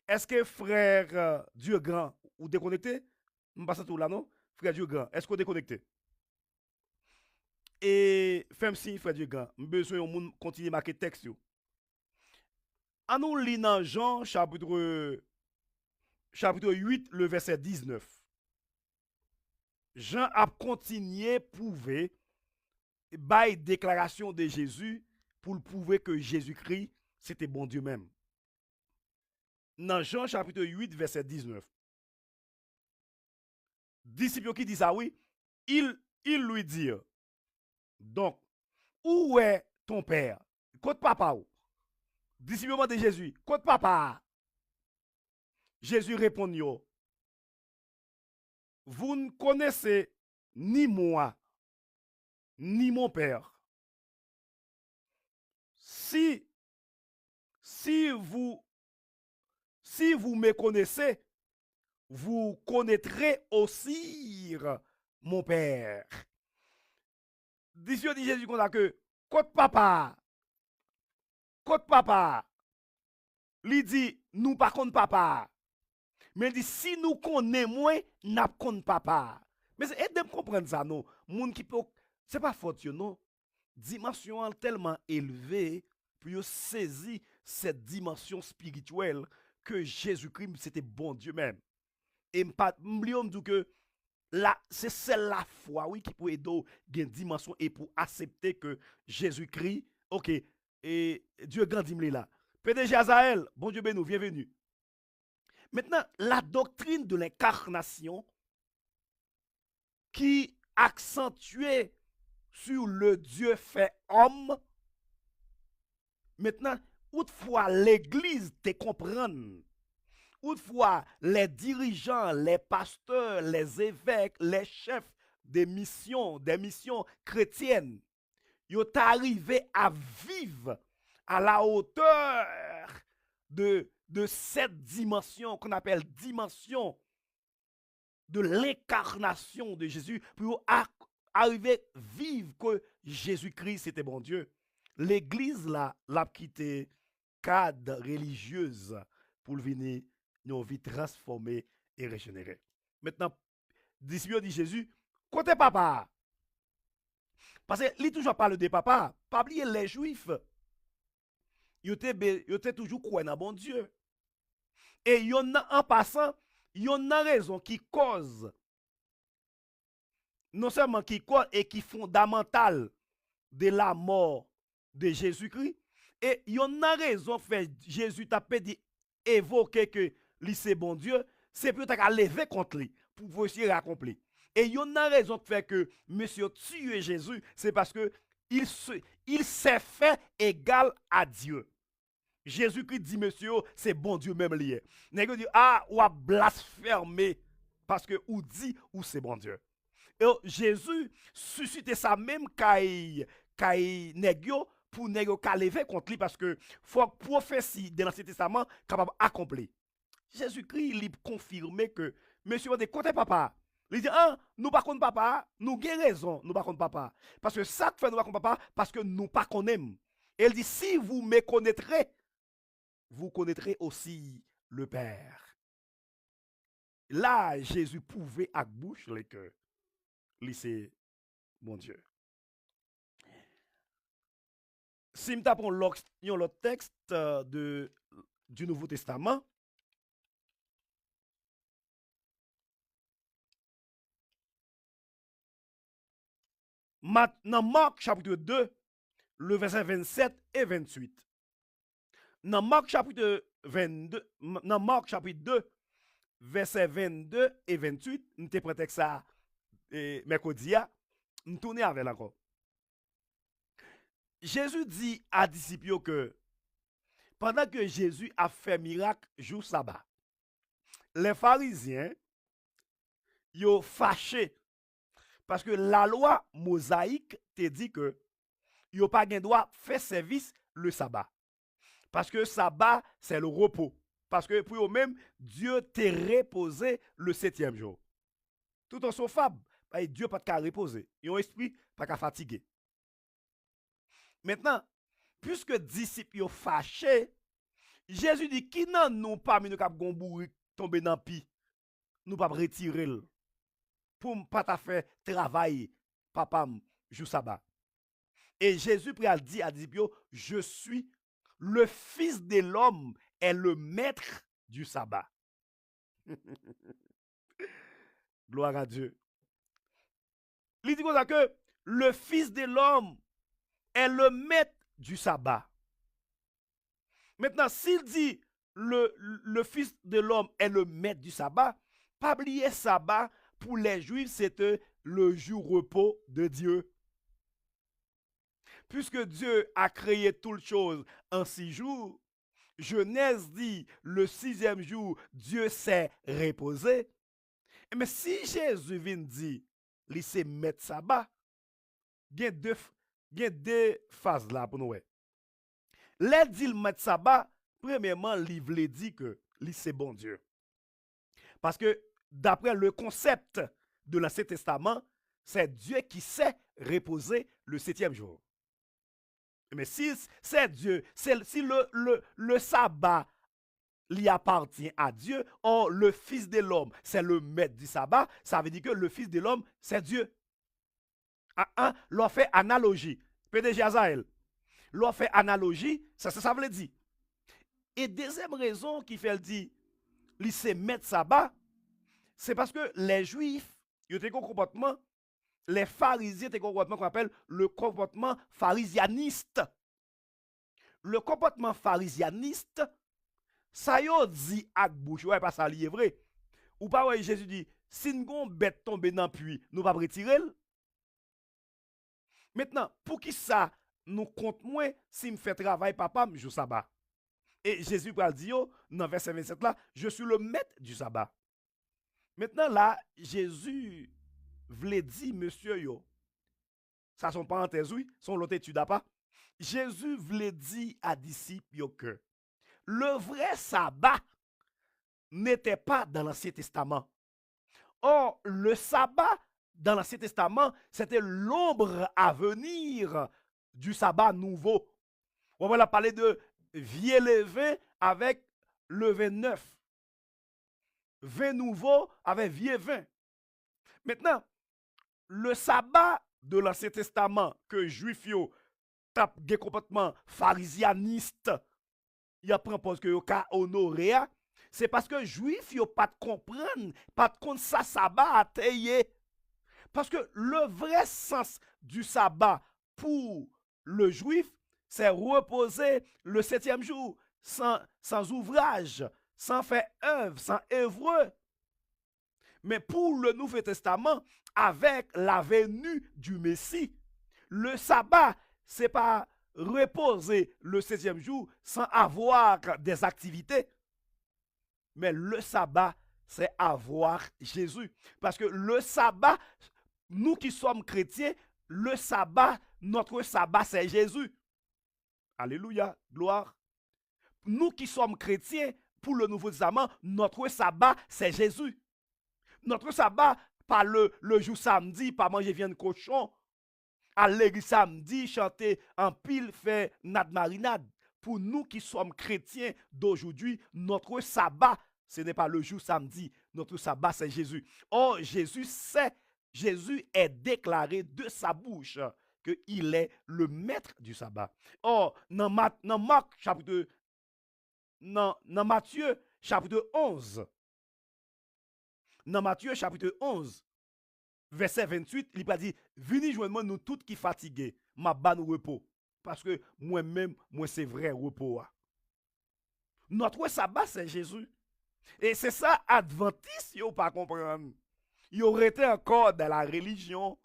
Est-ce que frère Dieu grand ou déconnecté? Je passe tout là, non? Frère Dieu grand, est-ce qu'on est déconnecté? Et femme si frère Dieu grand, besoin de monde continuer à marquer texte. En nous lit dans Jean chapitre 8, le verset 19. Jean a continué à prouver by déclaration de Jésus pour prouver que Jésus-Christ c'était bon Dieu même. Dans Jean chapitre 8, verset 19. Disciple qui dit ça, oui, il lui dit, donc, où est ton père? Côté papa ou? Disciple de Jésus, côté papa. Jésus répond, vous ne connaissez ni moi, ni mon père. Si vous me connaissez, vous connaîtrez aussi mon père. Disciple de Jésus qu'on a que côté papa, lui dit nous pas contre papa. Mais il dit si nous connaissons moins, n'a contre papa. Mais aidez-moi comprendre ça non. Moun qui peut c'est pas faute non. Dimension tellement élevée pour saisir cette dimension spirituelle que Jésus-Christ c'était bon Dieu même. Et m'oublions dit que là c'est la foi oui qui peut aider une dimension et pour accepter que Jésus-Christ OK et Dieu grandit là. PDG Azaël, bon Dieu béni, bienvenue. Maintenant, la doctrine de l'incarnation qui accentuait sur le Dieu fait homme, maintenant, toutefois l'Église te comprend, toutefois les dirigeants, les pasteurs, les évêques, les chefs des missions chrétiennes, ils sont arrivés à vivre à la hauteur de cette dimension qu'on appelle dimension de l'incarnation de Jésus pour arriver à vivre que Jésus-Christ c'était bon Dieu. L'église là l'a quitté cadre religieuse pour venir une vie transformée et régénérée. Maintenant, disciple dit Jésus, côté papa. Parce que lui toujours parle de papa, pas oublier les juifs. Ils étaient toujours croyants dans bon Dieu. Et il y en a en passant, il y en a raison qui cause, non seulement qui cause et qui fondamentale de la mort de Jésus-Christ. Et il y en a raison fait Jésus t'a dit évoquer que lui c'est bon Dieu, c'est peut-être à lever contre lui pour essayer d'accomplir. Et il y en a raison de faire que monsieur tuer Jésus, c'est parce que il s'est fait égal à Dieu. Jésus-Christ dit, monsieur, c'est bon Dieu même lié. Nègre dit, ah, ou a blasphémé parce que ou dit ou c'est bon Dieu. Et Jésus suscite ça même kay nègre pour nègre ka lever contre lui parce que faut prophétie de l'Ancien Testament capable accomplir. Jésus-Christ lui confirmé que monsieur de côté papa. Il dit, ah, nous pas contre papa, nous avons raison, nous pas contre papa. Parce que ça fait nous pas contre papa, parce que nous pas connaissons. Et il dit, si vous me connaîtrez, vous connaîtrez aussi le Père. Là, Jésus pouvait à bouche les cœurs. C'est mon Dieu. Si nous tapons l'autre texte du Nouveau Testament, maintenant Marc chapitre 2, le verset 27 et 28. Dans Marc chapitre 22, dans Marc chapitre 2, verset 22 et 28, nous te prêté ça mercredi, nous tournons avec encore. Jésus dit à disciples que pendant que Jésus a fait miracle jour sabbat, les pharisiens yo fâché parce que la loi mosaïque te dit que yo pas gen droit faire service le sabbat. Parce que sabbat c'est le repos. Parce que pour eux-mêmes, Dieu t'a reposé le 7e jour. Tout en son fable, Dieu pas qu'à reposer. Yon esprit pas qu'à fatiguer. Maintenant, puisque disciples yo fâché, Jésus dit qui nan nous parmi nous k'ap gon bourri tomber dans pi, nous pas retirer pour pas ta faire travail papa jour sabbat. Et Jésus pral dit à disciples, je suis le fils de l'homme est le maître du sabbat. Gloire à Dieu. Il dit comme ça que le fils de l'homme est le maître du sabbat. Maintenant, s'il dit le fils de l'homme est le maître du sabbat, pas oublier sabbat pour les juifs, c'était le jour repos de Dieu. Puisque Dieu a créé toutes choses en 6 jours, Genèse dit le 6e jour, Dieu s'est reposé. Mais si Jésus vient dire, il se mettre sabbat, il y a deux phases là pour nous. Les dit le mettre sabbat, premièrement, il veut dire que c'est bon Dieu. Parce que d'après le concept de l'Ancien Testament, c'est Dieu qui s'est reposé le 7e jour. Mais si c'est Dieu, si le sabbat lui appartient à Dieu, or le Fils de l'homme, c'est le maître du sabbat, ça veut dire que le Fils de l'homme, c'est Dieu. L'on fait analogie. PDG Azael, l'on fait analogie, ça veut dire. Et deuxième raison qui fait le dire, lui c'est maître sabbat, c'est parce que les Juifs, ils ont un comportement, les pharisiens ont un comportement qu'on appelle le comportement pharisianiste. Le comportement pharisianiste, ça y a dit ak bouche, ouais, pas ça lié vrai. Ou pas, ouais, Jésus dit, si nous bête tombe dans le puits, nous pas retirer. Maintenant, pour qui ça, nous compte moins si me fait travail papa, je sabbat. Et Jésus va dire, dans verset 27 là, je suis le maître du sabbat. Maintenant là, Jésus voulait dire, monsieur yo, ça son parenthèse, oui, son l'autre étude à pas. Jésus voulait dire à disciples yo que le vrai sabbat n'était pas dans l'Ancien Testament. Or, le sabbat dans l'Ancien Testament, c'était l'ombre à venir du sabbat nouveau. On va parler de vieux levain avec le vin neuf. Vin nouveau avec vieux vin. Maintenant, le sabbat de l'Ancien Testament que juif yo tap des comportement pharisianiste, il apprend parce que yo ka honoré, c'est parce que juif yo pas de comprendre, pas de compte ça sabbat à tailler. Parce que le vrai sens du sabbat pour le juif, c'est reposer le 7e jour sans ouvrage, sans faire œuvre, sans œuvreux. Mais pour le Nouveau Testament, avec la venue du Messie, le sabbat, c'est pas reposer le 7e jour sans avoir des activités. Mais le sabbat, c'est avoir Jésus. Parce que le sabbat, nous qui sommes chrétiens, le sabbat, notre sabbat, c'est Jésus. Alléluia, gloire. Nous qui sommes chrétiens, pour le Nouveau Testament, notre sabbat, c'est Jésus. Notre sabbat, pas le jour samedi, pas manger viande cochon, à l'église samedi, chanter en pile, faire nat marinade. Pour nous qui sommes chrétiens d'aujourd'hui, notre sabbat, ce n'est pas le jour samedi. Notre sabbat, c'est Jésus. Or, Jésus est déclaré de sa bouche qu'il est le maître du sabbat. Or, dans Matthieu chapitre 11, dans Matthieu chapitre 11, verset 28, il va dire, venez joindre nous tous qui fatigués, m'a ban nous repos. Parce que moi-même, moi, c'est vrai repos. Notre sabbat, c'est Jésus. Et c'est ça, Adventiste, yo pas comprendre. Il aurait été encore dans la religion,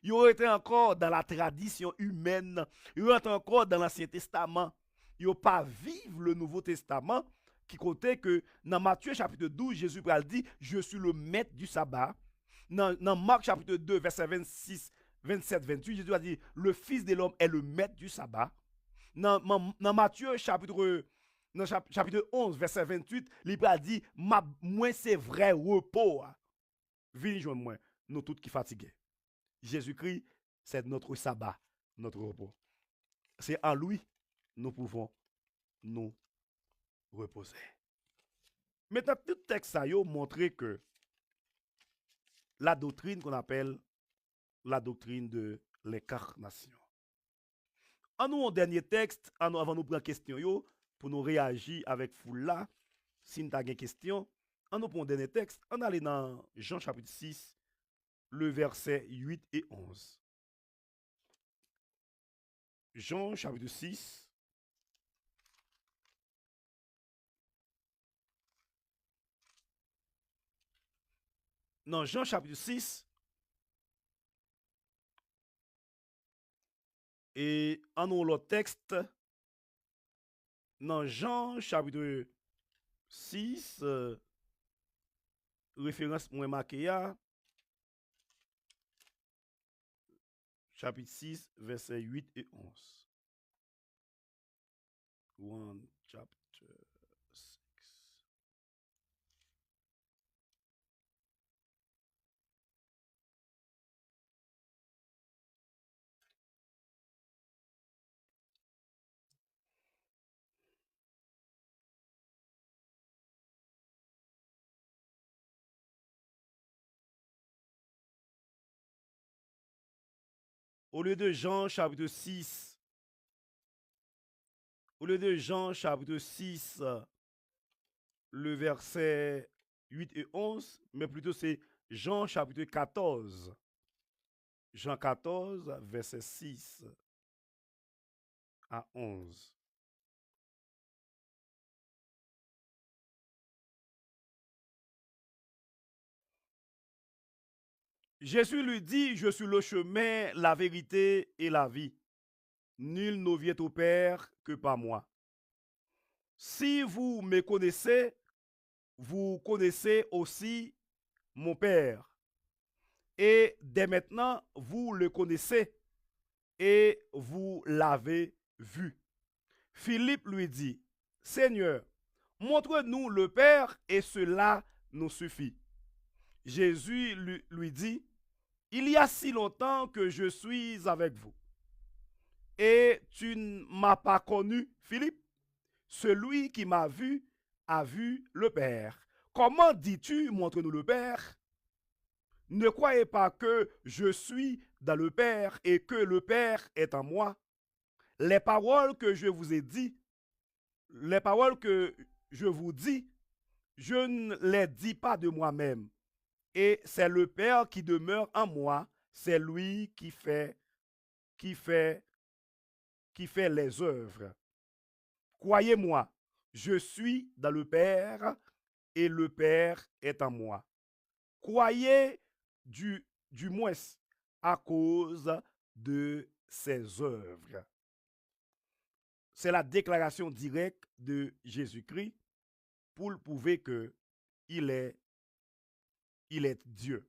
il aurait été encore dans la tradition humaine, il aurait été encore dans l'Ancien Testament. Il pas vivre le Nouveau Testament qui comptait que dans Matthieu chapitre 12, Jésus dit, je suis le maître du sabbat. Dans Marc chapitre 2, verset 26, 27, 28, Jésus a dit, le Fils de l'homme est le maître du sabbat. Dans Matthieu chapitre, chapitre 11, verset 28, il a dit, moi c'est vrai repos. Venez joindre moi, nous tous qui fatigués. Jésus-Christ, c'est notre sabbat, notre repos. C'est en lui nous pouvons nous reposer. Maintenant, tout texte a montré que la doctrine qu'on appelle la doctrine de l'incarnation. En nous, en dernier texte, avant nous prendre question, pour nous réagir avec foule là, si nous avons des questions, en nous prenons dernier texte, on allait dans Jean chapitre 6, le verset 8 et 11. Jean chapitre 6, dans Jean chapitre 6, et en nous l'autre texte, dans Jean chapitre 6, référence moins marquée, chapitre 6, verset 8 et 11. 1 chapter 6. Au lieu de Jean chapitre 6, au lieu de Jean chapitre 6, le verset 8 et 11, mais plutôt c'est Jean chapitre 14. Jean 14, verset 6 à 11. Jésus lui dit, je suis le chemin, la vérité et la vie. Nul ne vient au Père que par moi. Si vous me connaissez, vous connaissez aussi mon Père. Et dès maintenant, vous le connaissez et vous l'avez vu. Philippe lui dit, Seigneur, montre-nous le Père et cela nous suffit. Jésus lui dit, il y a si longtemps que je suis avec vous et tu ne m'as pas connu, Philippe. Celui qui m'a vu a vu le Père. Comment dis-tu, montre-nous le Père? Ne croyez pas que je suis dans le Père et que le Père est en moi. Les paroles que je vous ai dites, les paroles que je vous dis, je ne les dis pas de moi-même. Et c'est le Père qui demeure en moi, c'est lui qui fait les œuvres. Croyez-moi, je suis dans le Père et le Père est en moi. Croyez du moins à cause de ses œuvres. C'est la déclaration directe de Jésus-Christ pour prouver que il est Dieu.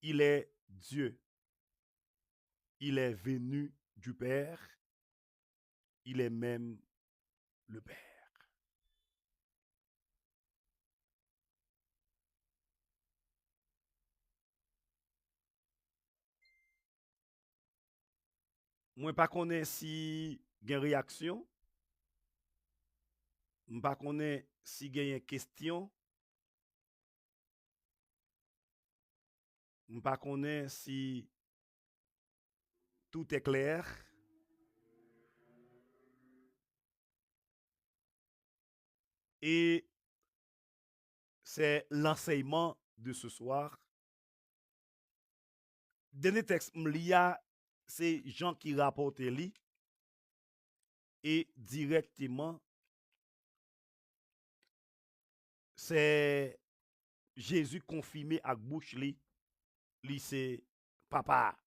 Il est Dieu. Il est venu du Père. Il est même le Père. Moi, pas connais si il y a une réaction. Je ne connais pas si il y a une question. Je ne connais pas si tout est clair. Et c'est l'enseignement de ce soir. Dernier texte m'lia, c'est Jean qui rapporte li et directement c'est Jésus confirmé avec bouche li c'est papa.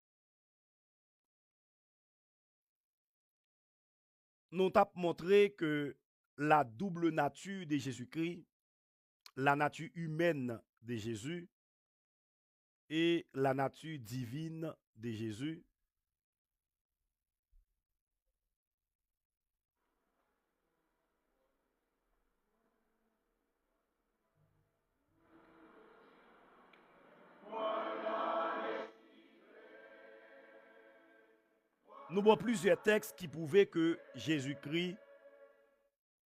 Nous t'a montré que la double nature de Jésus-Christ, la nature humaine de Jésus et la nature divine de Jésus, nous avons plusieurs textes qui prouvaient que Jésus-Christ,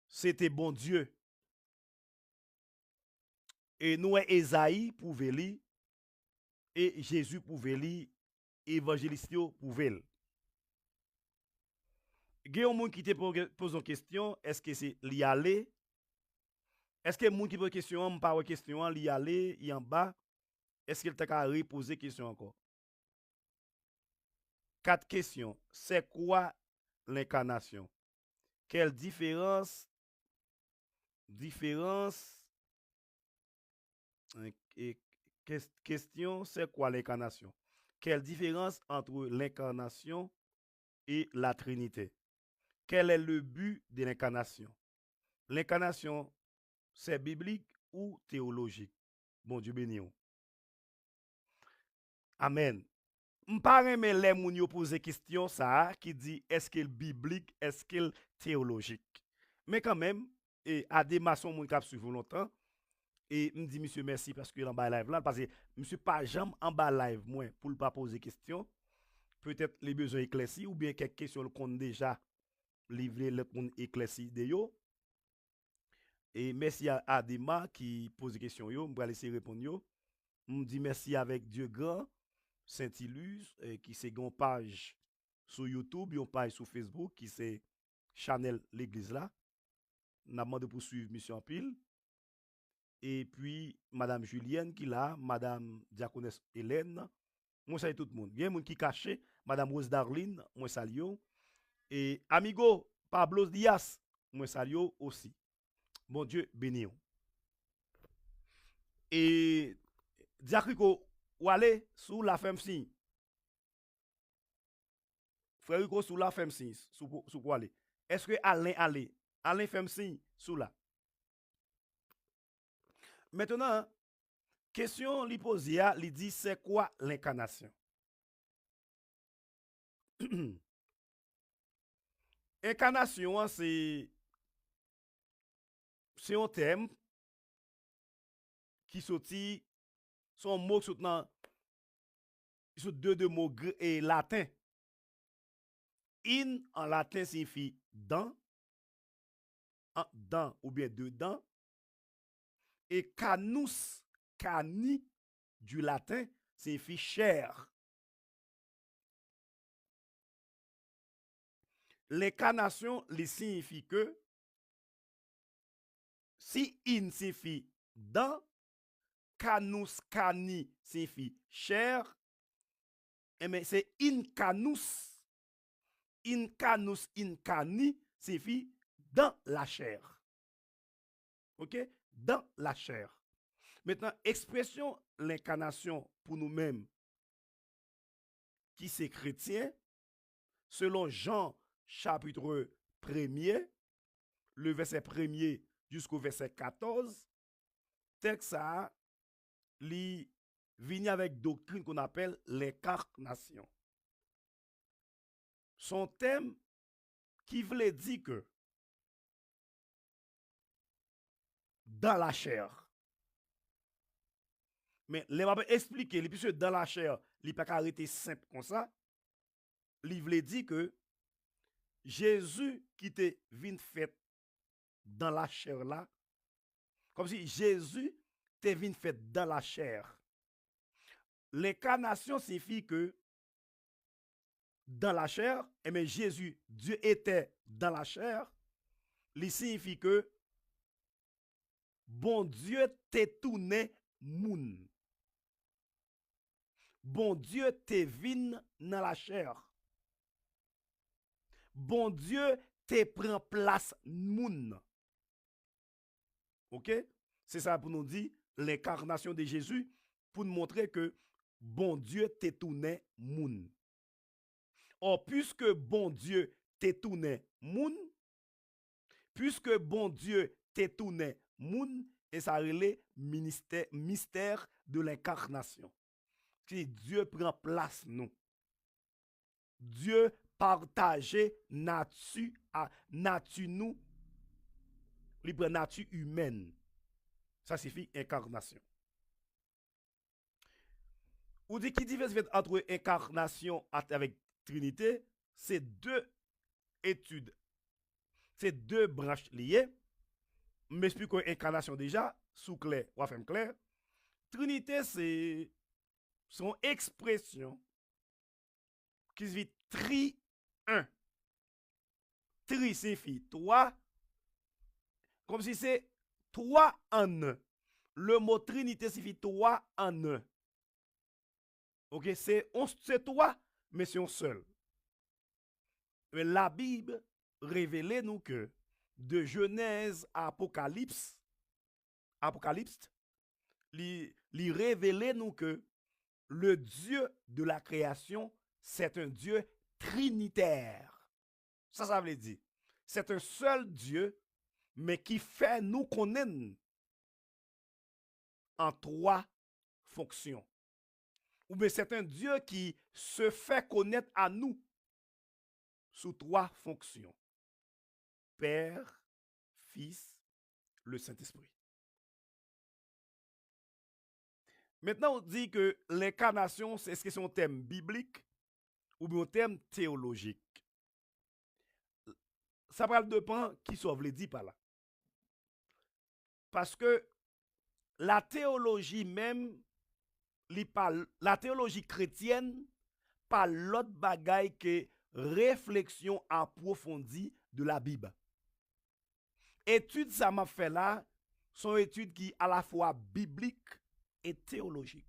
c'était bon Dieu. Et nous, Esaïe pouvait lire, et Jésus pouvait lire, évangéliste pouvait. Il y a un monde qui te pose une question, est-ce que c'est l'y aller? Est-ce que le monde qui pose une question, pas une question, l'y aller, y en bas? Est-ce qu'il t'a reposer question encore? 4 questions. C'est quoi l'incarnation? Quelle différence et question, c'est quoi l'incarnation? Quelle différence entre l'incarnation et la Trinité? Quel est le but de l'incarnation? L'incarnation, c'est biblique ou théologique? Bon Dieu béni. Amen. M'pare mais les moun yo pose question ça qui dit est-ce qu'il biblique, est-ce qu'il théologique? Mais quand même, et à des maçons moun k'ap suivre longtemps et me dit monsieur merci parce que en bas live là parce que monsieur pas jamais en bas live moi pour pas poser question. Peut-être les besoins éclaircis ou bien quelques questions qu'on déjà livré le monde éclairci de yo. Et merci à Adema qui pose des questions yo, m'pa laisser répondre yo. Me dit merci avec Dieu grand Saint-Iluse qui c'est une page sur YouTube, une page sur Facebook qui c'est Chanel l'église là. N'a demandé pour suivre mission en pile. Et puis madame Julienne qui là, madame Diaconesse Hélène, moi salue tout le monde. Bien monde qui caché, madame Rose Darlene, moi salue et amigo Pablo Diaz, moi salue aussi. Bon Dieu béni. Et Diacrico ou aller sous la femme signe. Frère Rico sous la femme signe sous quoi aller. Est-ce que Alain femme signe sous là. Maintenant, question li pose ya, li dit c'est quoi l'incarnation? Incarnation c'est un terme qui sorti son mot soutenant sur deux mots et latin. In en latin signifie dans, dans ou bien dedans. Et canus, cani du latin signifie chair. L'incarnation signifie que si in signifie dans, canus, cani signifie chair, et mais c'est incanus. Incanus, incani signifie dans la chair. Ok? Dans la chair. Maintenant, expression l'incarnation pour nous-mêmes, qui c'est chrétien, selon Jean chapitre 1er, le verset 1er jusqu'au verset 14, texte ça, li vient avec doctrine qu'on appelle l'incarnation. Son thème qui voulait dire que dans la chair. Mais les m'a expliquer, puisque dans la chair, il pas arrêté simple comme ça. Il voulait dire que Jésus qui était venu fait dans la chair là, comme si Jésus était venu fait dans la chair. L'incarnation signifie que dans la chair, et bien Jésus, Dieu était dans la chair, il signifie que bon Dieu t'est tourné moun. bon Dieu te vin dans la chair. Bon Dieu te prend place moun. OK? C'est ça pour nous dire l'incarnation de Jésus pour nous montrer que bon Dieu te tourné moun. Or puisque bon Dieu te tourné moun, puisque bon Dieu te tourné moun, et ça relève mystère de l'incarnation. Dieu prend place nous. Dieu partageait nature nous, il prend nature humaine. Ça signifie incarnation. Ou dit qui différence entre incarnation avec Trinité, c'est deux études, c'est deux branches liées. M'explique incarnation déjà, sous clair, ou enfin clair. Trinité, c'est son expression qui se dit tri-un. Tri signifie trois, comme si c'est trois en un. Le mot Trinité signifie trois en un. Ok, c'est trois, mais c'est un seul. Mais la Bible révèle nous que de Genèse à Apocalypse, lui révèle nous que le Dieu de la création, c'est un Dieu trinitaire. Ça veut dire, c'est un seul Dieu, mais qui fait nous connaître en trois fonctions. Ou bien c'est un Dieu qui se fait connaître à nous sous trois fonctions. Père, Fils, le Saint-Esprit. Maintenant, on dit que l'incarnation, est-ce que c'est un thème biblique ou bien un thème théologique? Ça parle de pan qui sauve les dit par là. Parce que la théologie même, la théologie chrétienne, pas l'autre bagaille que réflexion approfondie de la Bible. Études ça m'a fait là sont études qui à la fois bibliques et théologiques.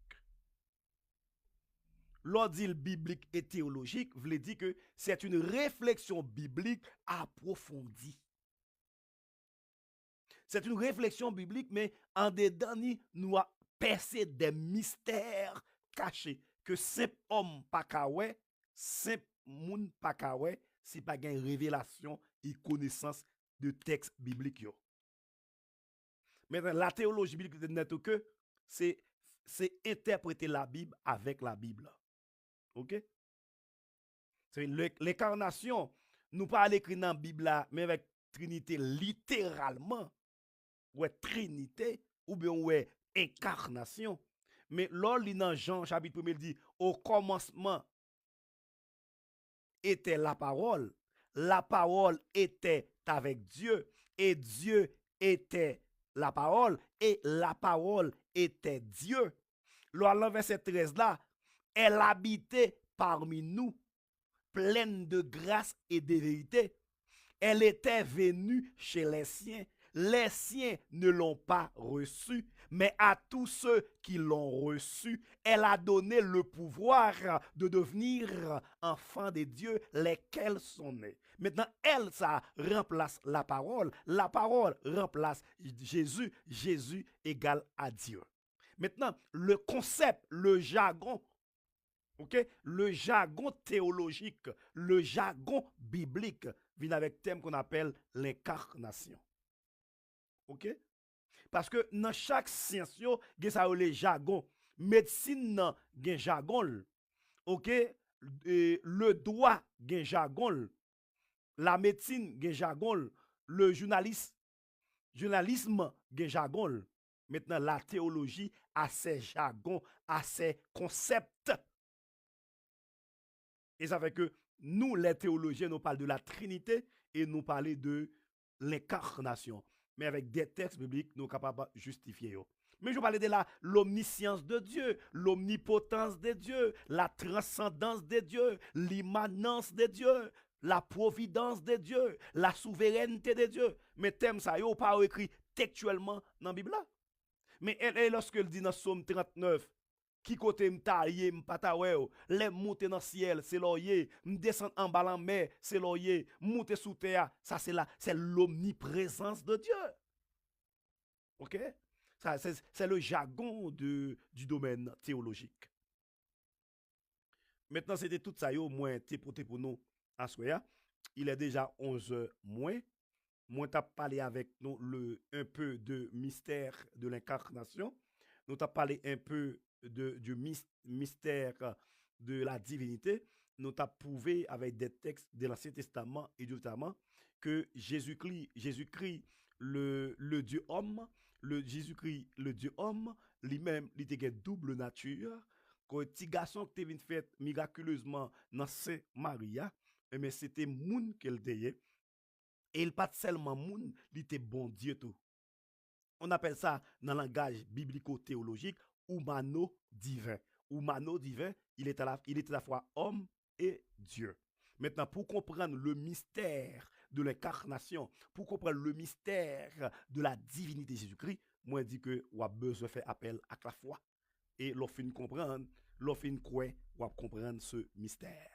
L'ordre biblique et théologique veut dire que c'est une réflexion biblique approfondie. C'est une réflexion biblique, mais en dedans, nous a percé des mystères cachés que simple homme pas kawé, simple moun pas kawé, si pas une révélation et connaissance de textes bibliques. Maintenant, la théologie biblique n'est que c'est interpréter la Bible avec la Bible. OK? L'incarnation, nous pas l'écrire dans la Bible là, mais avec Trinité littéralement, ou Trinité, ou bien ouais incarnation. Mais lors dans Jean chapitre 1, il dit, au commencement était la parole était avec Dieu, et Dieu était la parole, et la parole était Dieu. Lors dans verset 13 là, elle habitait parmi nous, pleine de grâce et de vérité. Elle était venue chez les siens. Les siens ne l'ont pas reçue, mais à tous ceux qui l'ont reçue, elle a donné le pouvoir de devenir enfants de Dieu, lesquels sont nés. Maintenant, elle, ça remplace la parole remplace Jésus, Jésus égale à Dieu. Maintenant, le concept, le jargon, okay? Le jargon théologique, le jargon biblique vient avec thème qu'on appelle l'incarnation. OK? Parce que dans chaque science, il y a le jargon. Médecine, il y a jargon. OK? Le droit, il y a jargon. La médecine, il y a jargon. Le journalisme, il y a jargon. Maintenant, la théologie a ses jargons, a ses concepts. Et ça fait que nous, les théologiens, nous parlons de la Trinité et nous parlons de l'incarnation. Mais avec des textes bibliques, nous sommes capables de justifier. Mais je parlais de l'omniscience de Dieu, l'omnipotence de Dieu, la transcendance de Dieu, l'immanence de Dieu, la providence de Dieu, la souveraineté de Dieu. Mais thème ça, il n'y a pas écrit textuellement dans la Bible. Mais lorsque elle dit dans Psaume 39, Qui côté m'taillé m'pata ouais les monter dans ciel c'est loyer m'descendre en bas en mer c'est loyer monter sous terre ça c'est l'omniprésence de Dieu. OK? Ça c'est le jargon du domaine théologique. Maintenant c'était tout ça yo moins pour nous à soya. Il est déjà 11h moins. Moi t'as parlé avec nous un peu de mystère de l'incarnation. Nous t'as parlé un peu du mystère de la divinité. Nous t'as prouvé avec des textes de l'Ancien Testament et du Testament que Jésus-Christ le Dieu homme, Jésus-Christ le Dieu homme, lui-même il était une double nature. Quand petit garçon qui était fait miraculeusement dans Saint Maria, mais c'était moun qu'elle était. Et il pas seulement moun, il était bon Dieu tout. On appelle ça dans le langage biblico-théologique humano divin. Humano divin, il était à la fois homme et Dieu. Maintenant, pour comprendre le mystère de l'incarnation, pour comprendre le mystère de la divinité de Jésus-Christ, moi je dis que on a besoin de faire appel à la foi. Et l'offre comprendre, l'offre croire, on va comprendre ce mystère.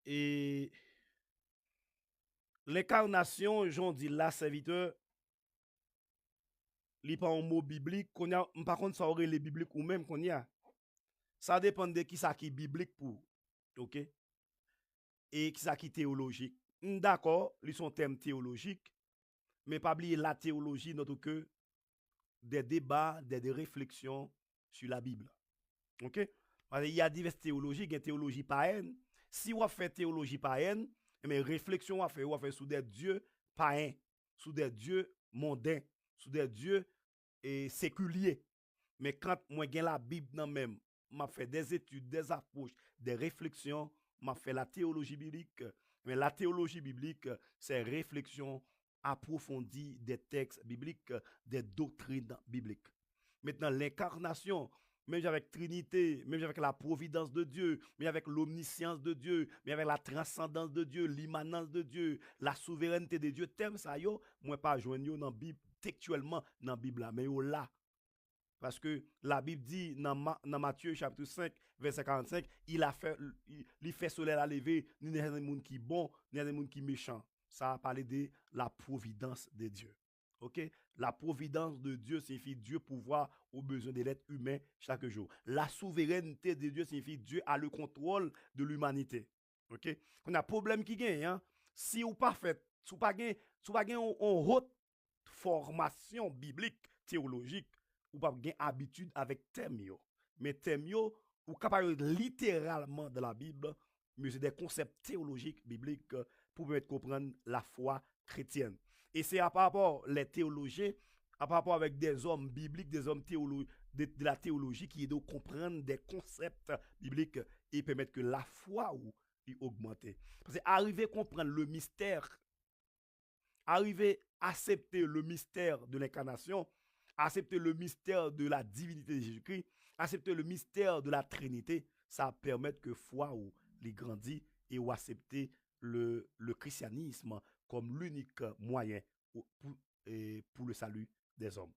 Et l'incarnation, j'en dis là, serviteur, il n'y a pas un mot biblique. Par contre, ça aurait les bibliques ou même qu'on y a. Ça dépend de qui ça qui est biblique pour. OK? Et qui ça qui est théologique. D'accord, ils sont termes théologiques, mais pas oublier la théologie, notre que des débats, des réflexions sur la Bible. OK? Parce qu'il y a diverses théologies, il y a une théologie païenne. Si on fait théologie païenne, mais réflexion on fait sous des dieux païens, sous des dieux mondains, sous des dieux séculiers. Mais quand moi j'ai la Bible dans même, m'a fait des études, des approches, des réflexions, m'a fait la théologie biblique. Mais la théologie biblique, c'est réflexion approfondie des textes bibliques, des doctrines bibliques. Maintenant, l'incarnation, même avec Trinité, même avec la providence de Dieu, même avec l'omniscience de Dieu, même avec la transcendance de Dieu, l'immanence de Dieu, la souveraineté de Dieu, thème ça yo, moi pas joindre dans Bible textuellement dans Bible là, mais yo là. Parce que la Bible dit dans Matthieu chapitre 5, verset 45, il fait soleil à lever, ni des gens qui bon, ni des gens qui méchant. Ça a parlé de la providence de Dieu. OK? La providence de Dieu signifie Dieu pouvoir aux besoins de l'être humain chaque jour. La souveraineté de Dieu signifie Dieu a le contrôle de l'humanité. OK? On a un problème qui gagne, hein? Si ou pas fait, si ou pas gagne une haute formation biblique, théologique, ou pas gen habitude avec thème yo. Mais thème yo, ou capable littéralement de la Bible, mais c'est des concepts théologiques bibliques pour permettre comprendre la foi chrétienne. Et c'est à par rapport les théologiens, à par rapport avec des hommes bibliques, des hommes de la théologie qui aident à comprendre des concepts bibliques et permettre que la foi ou augmente. Parce que arriver à comprendre le mystère, arriver à accepter le mystère de l'incarnation, accepter le mystère de la divinité de Jésus-Christ, accepter le mystère de la Trinité, ça permet que foi ou les grandit et ou accepter le christianisme comme l'unique moyen pour le salut des hommes.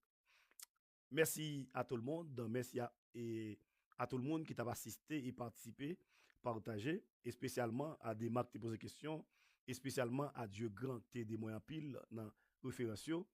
Merci à tout le monde, merci à tout le monde qui t'a assisté et participé, partagé, et spécialement à des marques qui posent des questions, et spécialement à Dieu grand qui des moyens pile dans référentiaux,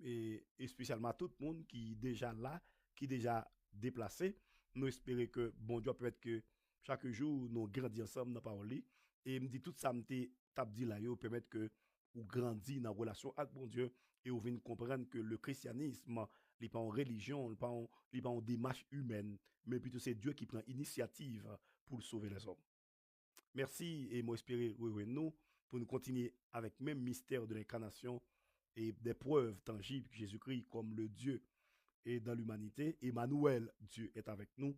et spécialement à tout le monde qui est déjà là, qui est déjà déplacé. Nous espérons que bon Dieu peut-être que chaque jour nous grandissons ensemble dans la parole. Et me dit tout ça, me dit là, yo permettre que ou grandit dans la relation avec bon Dieu et vous venez comprendre que le christianisme n'est pas en religion, n'est pas en démarche humaine, mais plutôt c'est Dieu qui prend initiative pour sauver les hommes. Merci et moi espérer nous pour nous continuer avec même mystère de l'incarnation et des preuves tangibles que Jésus-Christ comme le Dieu est dans l'humanité. Emmanuel, Dieu est avec nous.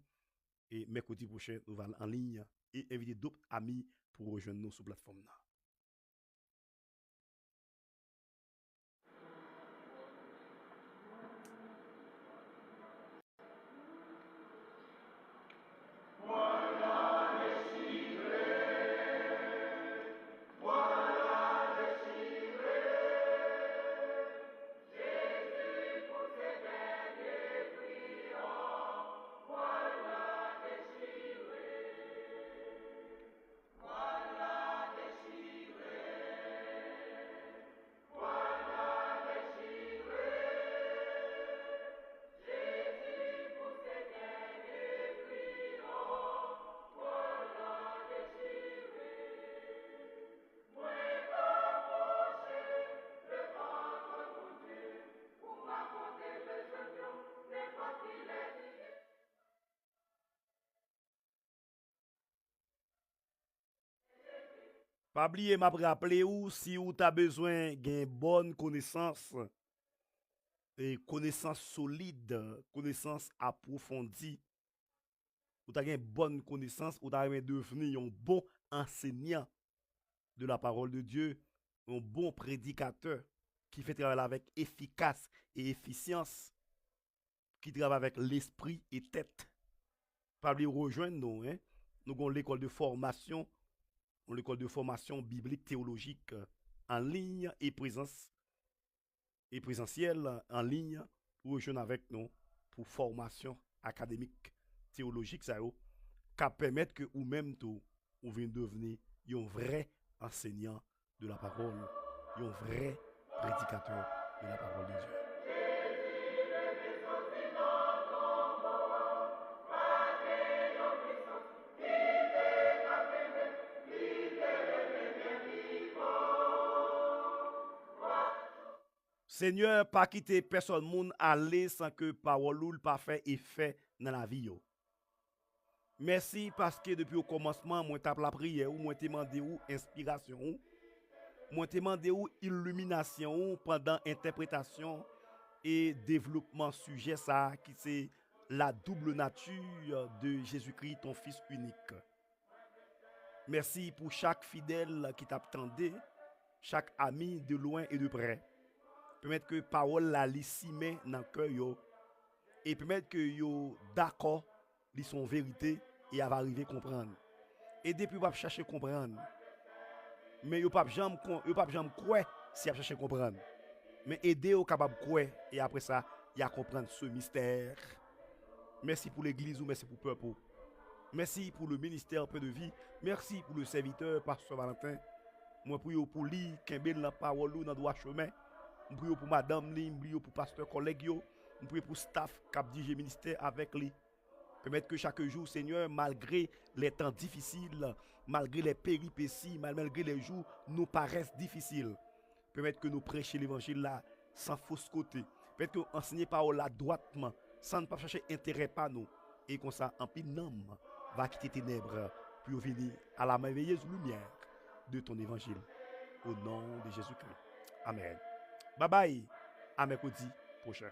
Et mercredi prochain, nous allons en ligne et inviter d'autres amis pour rejoindre nous sur la plateforme. Pas oublier m'a rappelé ou si ou t'as besoin d'une bonne connaissance et connaissance solide, connaissance approfondie, ou t'as une bonne connaissance, ou t'as devenir un bon enseignant de la parole de Dieu, un bon prédicateur qui fait travailler avec efficace et efficience, qui travaille avec l'esprit et tête. Pas oublier rejoindre nous, hein? Nous avons l'école de formation, l'école de formation biblique théologique en ligne et présentielle en ligne pour rejoindre avec nous pour formation académique théologique ça qui permettre que ou même tout ou vient devenir un vrai enseignant de la parole, un vrai prédicateur de la parole de Dieu. Seigneur, pas quitter personne monde aller sans que parole ou pas fait effet dans la vie yo. Merci parce que depuis le commencement, moi t'ai la prière ou moi t'ai demandé ou inspiration ou moi t'ai demandé ou illumination ou pendant interprétation et développement sujet ça qui c'est la double nature de Jésus-Christ ton fils unique. Merci pour chaque fidèle qui t'attendait, chaque ami de loin et de près. Permettre que parole la lissime dans cœur yo et permettre que yo d'accord li son vérité et va arriver comprendre. Et depuis pas chercher comprendre. Mais yo pas jamais croire si a chercher comprendre. Mais aider au capable croire et après ça, il a comprendre ce mystère. Merci pour l'église ou merci pour peuple. Merci pour le ministère Peu de Vie. Merci pour le serviteur Pasteur Valentin. Moi pour lui kembel la parole dans droit chemin. Je prie pour madame li, je prie pour pasteur collègue yo, je prie pour staff cap dirige ministère avec lui. Permettre que chaque jour, Seigneur, malgré les temps difficiles, malgré les péripéties, malgré les jours nous paraissent difficiles, permettre que nous prêchions l'évangile là sans fausse côté. Permettre que nous enseignions parole là droitement, sans ne pas chercher intérêt par nous. Et comme ça, en pile nom va quitter ténèbres pour venir à la merveilleuse lumière de ton évangile. Au nom de Jésus-Christ. Amen. Bye bye. À mercredi prochain.